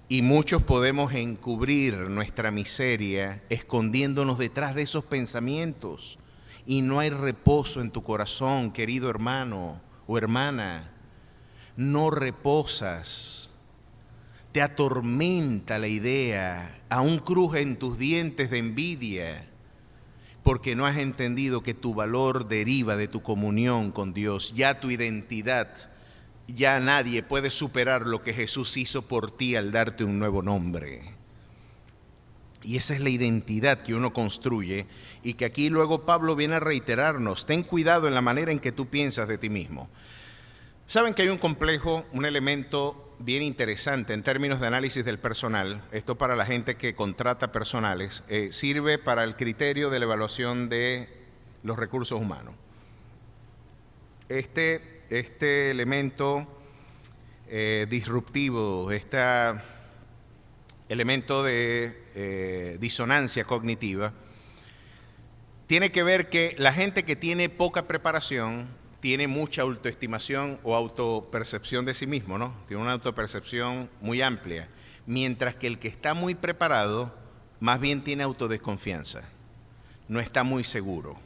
Y muchos podemos encubrir nuestra miseria escondiéndonos detrás de esos pensamientos. Y no hay reposo en tu corazón, querido hermano o hermana. No reposas. Te atormenta la idea, aún cruje en tus dientes de envidia, porque no has entendido que tu valor deriva de tu comunión con Dios. Ya tu identidad, ya nadie puede superar lo que Jesús hizo por ti al darte un nuevo nombre. Y esa es la identidad que uno construye y que aquí luego Pablo viene a reiterarnos. Ten cuidado en la manera en que tú piensas de ti mismo. Saben que hay un complejo, un elemento bien interesante en términos de análisis del personal. Esto para la gente que contrata personales, sirve para el criterio de la evaluación de los recursos humanos. Este elemento disruptivo, este elemento de disonancia cognitiva, tiene que ver que la gente que tiene poca preparación tiene mucha autoestimación o autopercepción de sí mismo, ¿no? Tiene una autopercepción muy amplia, mientras que el que está muy preparado más bien tiene autodesconfianza, no está muy seguro.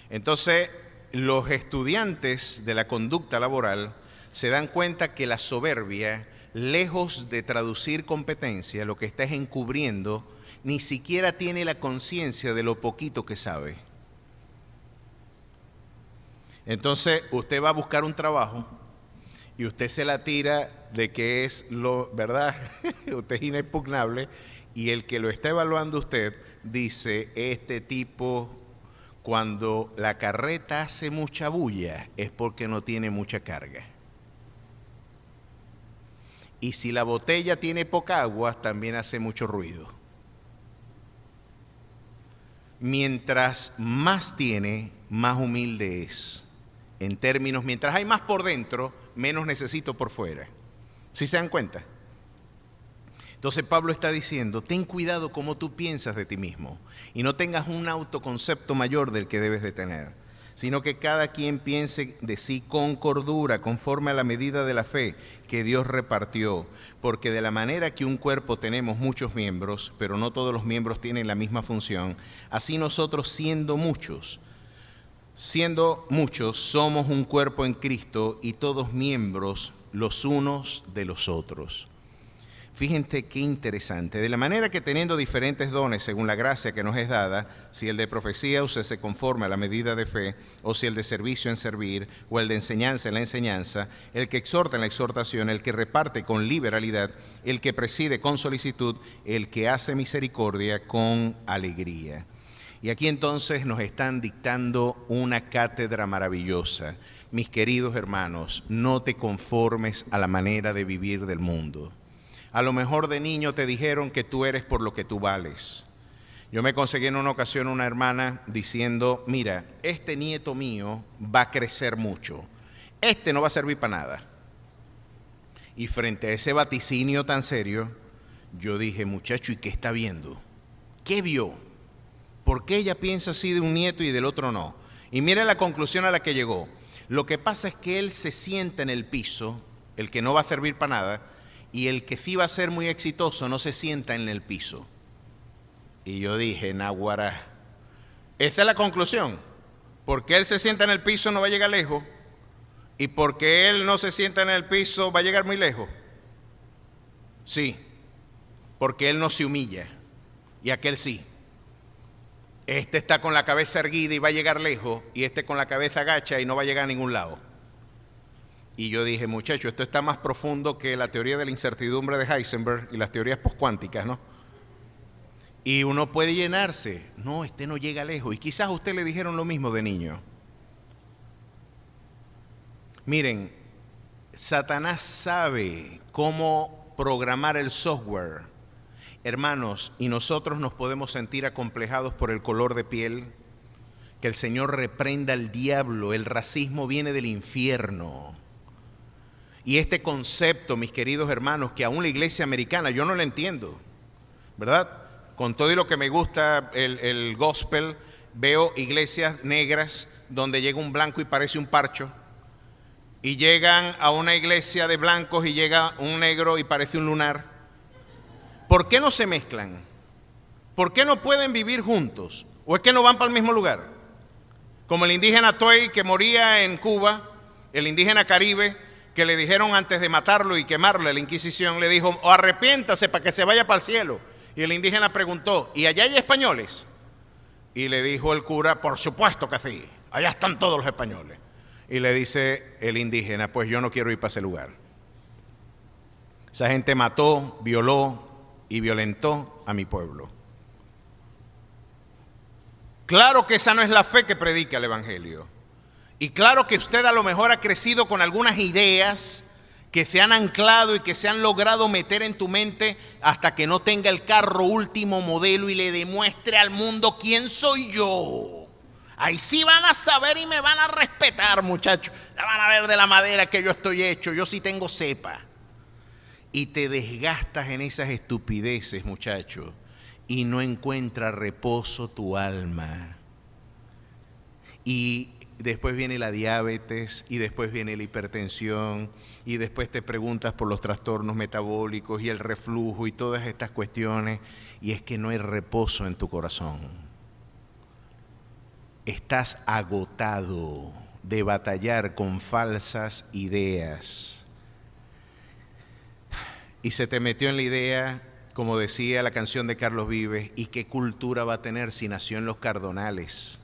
Entonces, los estudiantes de la conducta laboral se dan cuenta que la soberbia, lejos de traducir competencia, lo que está es encubriendo, ni siquiera tiene la conciencia de lo poquito que sabe. Entonces, usted va a buscar un trabajo y usted se la tira de que es lo, ¿verdad? Usted es inexpugnable y el que lo está evaluando usted dice, este tipo, cuando la carreta hace mucha bulla es porque no tiene mucha carga. Y si la botella tiene poca agua, también hace mucho ruido. Mientras más tiene, más humilde es. En términos, mientras hay más por dentro, menos necesito por fuera. ¿Sí se dan cuenta? Entonces Pablo está diciendo, ten cuidado cómo tú piensas de ti mismo y no tengas un autoconcepto mayor del que debes de tener, sino que cada quien piense de sí con cordura, conforme a la medida de la fe que Dios repartió. Porque de la manera que un cuerpo tenemos muchos miembros, pero no todos los miembros tienen la misma función, así nosotros siendo muchos, somos un cuerpo en Cristo y todos miembros los unos de los otros. Fíjense qué interesante. De la manera que teniendo diferentes dones según la gracia que nos es dada, si el de profecía úsese conforme a la medida de fe, o si el de servicio en servir, o el de enseñanza en la enseñanza, el que exhorta en la exhortación, el que reparte con liberalidad, el que preside con solicitud, el que hace misericordia con alegría. Y aquí entonces nos están dictando una cátedra maravillosa. Mis queridos hermanos, no te conformes a la manera de vivir del mundo. A lo mejor de niño te dijeron que tú eres por lo que tú vales. Yo me conseguí en una ocasión una hermana diciendo, mira, este nieto mío va a crecer mucho, este no va a servir para nada. Y frente a ese vaticinio tan serio, yo dije, muchacho, ¿y qué está viendo? ¿Qué vio? ¿Por qué ella piensa así de un nieto y del otro no? Y mire la conclusión a la que llegó. Lo que pasa es que él se sienta en el piso, el que no va a servir para nada, y el que sí va a ser muy exitoso no se sienta en el piso. Y yo dije, naguará, esta es la conclusión. Porque él se sienta en el piso no va a llegar lejos, y porque él no se sienta en el piso va a llegar muy lejos. Sí, porque él no se humilla, y aquel sí. Este está con la cabeza erguida y va a llegar lejos, y este con la cabeza agacha y no va a llegar a ningún lado. Y yo dije, muchacho, esto está más profundo que la teoría de la incertidumbre de Heisenberg y las teorías postcuánticas, ¿no? Y uno puede llenarse. No, este no llega lejos. Y quizás a usted le dijeron lo mismo de niño. Miren, Satanás sabe cómo programar el software. Hermanos, y nosotros nos podemos sentir acomplejados por el color de piel. Que el Señor reprenda al diablo. El racismo viene del infierno. Y este concepto, mis queridos hermanos, que aún la iglesia americana, yo no lo entiendo, ¿verdad? Con todo y lo que me gusta el gospel, veo iglesias negras donde llega un blanco y parece un parcho, y llegan a una iglesia de blancos y llega un negro y parece un lunar. ¿Por qué no se mezclan? ¿Por qué no pueden vivir juntos? ¿O es que no van para el mismo lugar? Como el indígena Toy que moría en Cuba, el indígena caribe, que le dijeron antes de matarlo y quemarlo, la Inquisición le dijo, o arrepiéntase para que se vaya para el cielo. Y el indígena preguntó, ¿y allá hay españoles? Y le dijo el cura, por supuesto que sí, allá están todos los españoles. Y le dice el indígena, pues yo no quiero ir para ese lugar. Esa gente mató, violó y violentó a mi pueblo. Claro que esa no es la fe que predica el Evangelio. Y claro que usted a lo mejor ha crecido con algunas ideas que se han anclado y que se han logrado meter en tu mente hasta que no tenga el carro último modelo y le demuestre al mundo quién soy yo. Ahí sí van a saber y me van a respetar, muchachos. Ya van a ver de la madera que yo estoy hecho, yo sí tengo cepa. Y te desgastas en esas estupideces, muchacho, y no encuentra reposo tu alma. Y después viene la diabetes, y después viene la hipertensión, y después te preguntas por los trastornos metabólicos y el reflujo y todas estas cuestiones, y es que no hay reposo en tu corazón. Estás agotado de batallar con falsas ideas. Y se te metió en la idea, como decía la canción de Carlos Vives, ¿y qué cultura va a tener si nació en los Cardonales?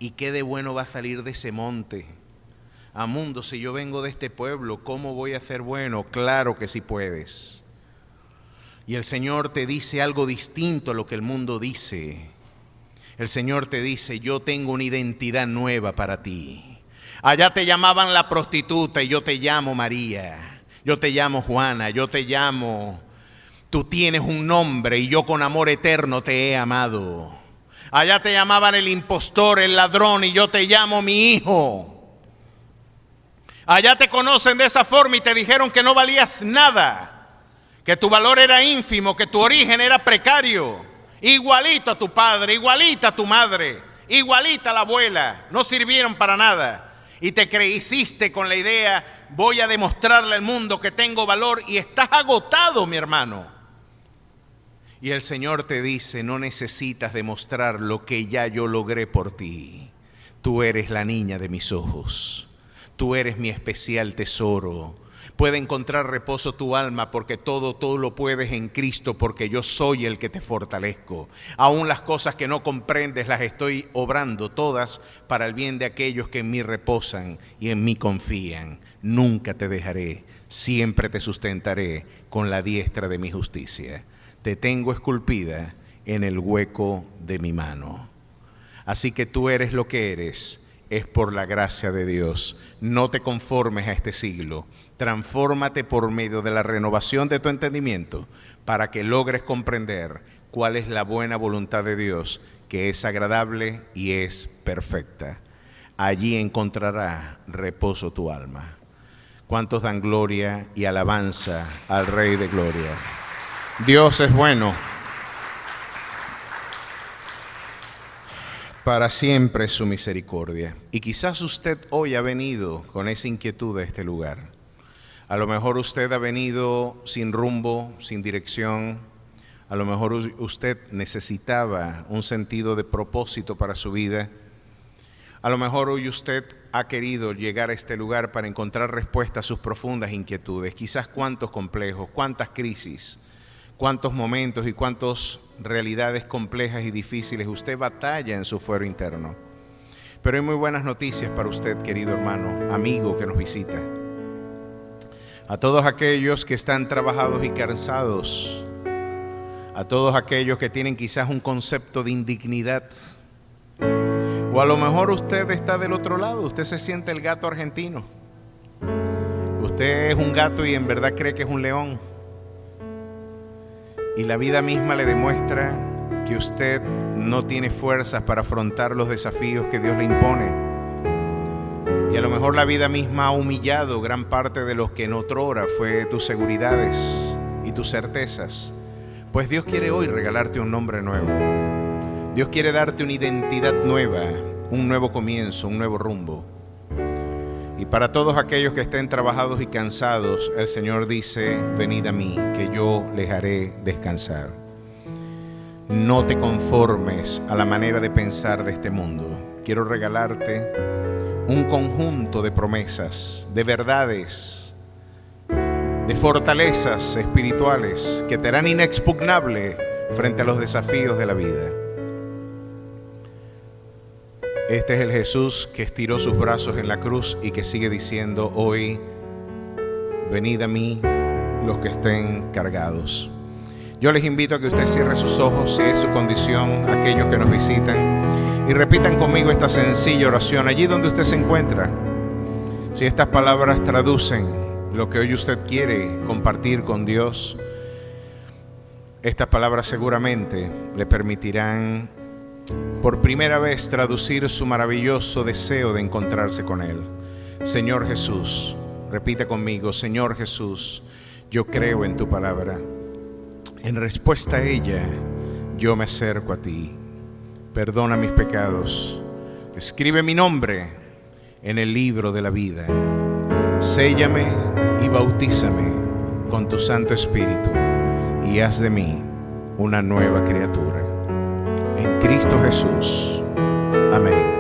¿Y qué de bueno va a salir de ese monte? A mundo, si yo vengo de este pueblo, ¿cómo voy a ser bueno? Claro que sí puedes. Y el Señor te dice algo distinto a lo que el mundo dice. El Señor te dice, yo tengo una identidad nueva para ti. Allá te llamaban la prostituta y yo te llamo María. Yo te llamo Juana, yo te llamo. Tú tienes un nombre y yo con amor eterno te he amado. Allá te llamaban el impostor, el ladrón, y yo te llamo mi hijo. Allá te conocen de esa forma y te dijeron que no valías nada, que tu valor era ínfimo, que tu origen era precario. Igualito a tu padre, igualita a tu madre, igualita a la abuela, no sirvieron para nada. Y te hiciste con la idea, voy a demostrarle al mundo que tengo valor, y estás agotado, mi hermano. Y el Señor te dice, no necesitas demostrar lo que ya yo logré por ti. Tú eres la niña de mis ojos. Tú eres mi especial tesoro. Puede encontrar reposo tu alma, porque todo lo puedes en Cristo, porque yo soy el que te fortalezco. Aún las cosas que no comprendes las estoy obrando todas para el bien de aquellos que en mí reposan y en mí confían. Nunca te dejaré, siempre te sustentaré con la diestra de mi justicia. Te tengo esculpida en el hueco de mi mano. Así que tú eres lo que eres, es por la gracia de Dios. No te conformes a este siglo. Transfórmate por medio de la renovación de tu entendimiento para que logres comprender cuál es la buena voluntad de Dios, que es agradable y es perfecta. Allí encontrará reposo tu alma. ¿Cuántos dan gloria y alabanza al Rey de Gloria? Dios es bueno. Para siempre es su misericordia. Y quizás usted hoy ha venido con esa inquietud a este lugar. A lo mejor usted ha venido sin rumbo, sin dirección. A lo mejor usted necesitaba un sentido de propósito para su vida. A lo mejor hoy usted ha querido llegar a este lugar para encontrar respuesta a sus profundas inquietudes. Quizás cuántos complejos, cuántas crisis, cuántos momentos y cuántas realidades complejas y difíciles usted batalla en su fuero interno. Pero hay muy buenas noticias para usted, querido hermano, amigo que nos visita. A todos aquellos que están trabajados y cansados, a todos aquellos que tienen quizás un concepto de indignidad, o a lo mejor usted está del otro lado, usted se siente el gato argentino. Usted es un gato y en verdad cree que es un león. Y la vida misma le demuestra que usted no tiene fuerzas para afrontar los desafíos que Dios le impone. Y a lo mejor la vida misma ha humillado gran parte de lo que en otrora fue tus seguridades y tus certezas. Pues Dios quiere hoy regalarte un nombre nuevo. Dios quiere darte una identidad nueva, un nuevo comienzo, un nuevo rumbo. Y para todos aquellos que estén trabajados y cansados, el Señor dice: venid a mí, que yo les haré descansar. No te conformes a la manera de pensar de este mundo. Quiero regalarte un conjunto de promesas, de verdades, de fortalezas espirituales que te harán inexpugnable frente a los desafíos de la vida. Este es el Jesús que estiró sus brazos en la cruz y que sigue diciendo hoy: venid a mí los que estén cargados. Yo les invito a que usted cierre sus ojos, si es su condición, aquellos que nos visitan, y repitan conmigo esta sencilla oración allí donde usted se encuentra. Si estas palabras traducen lo que hoy usted quiere compartir con Dios, estas palabras seguramente le permitirán por primera vez traducir su maravilloso deseo de encontrarse con Él. Señor Jesús, repita conmigo: Señor Jesús, yo creo en tu palabra. En respuesta a ella, yo me acerco a ti. Perdona mis pecados. Escribe mi nombre en el libro de la vida. Séllame y bautízame con tu Santo Espíritu y haz de mí una nueva criatura. En Cristo Jesús. Amén.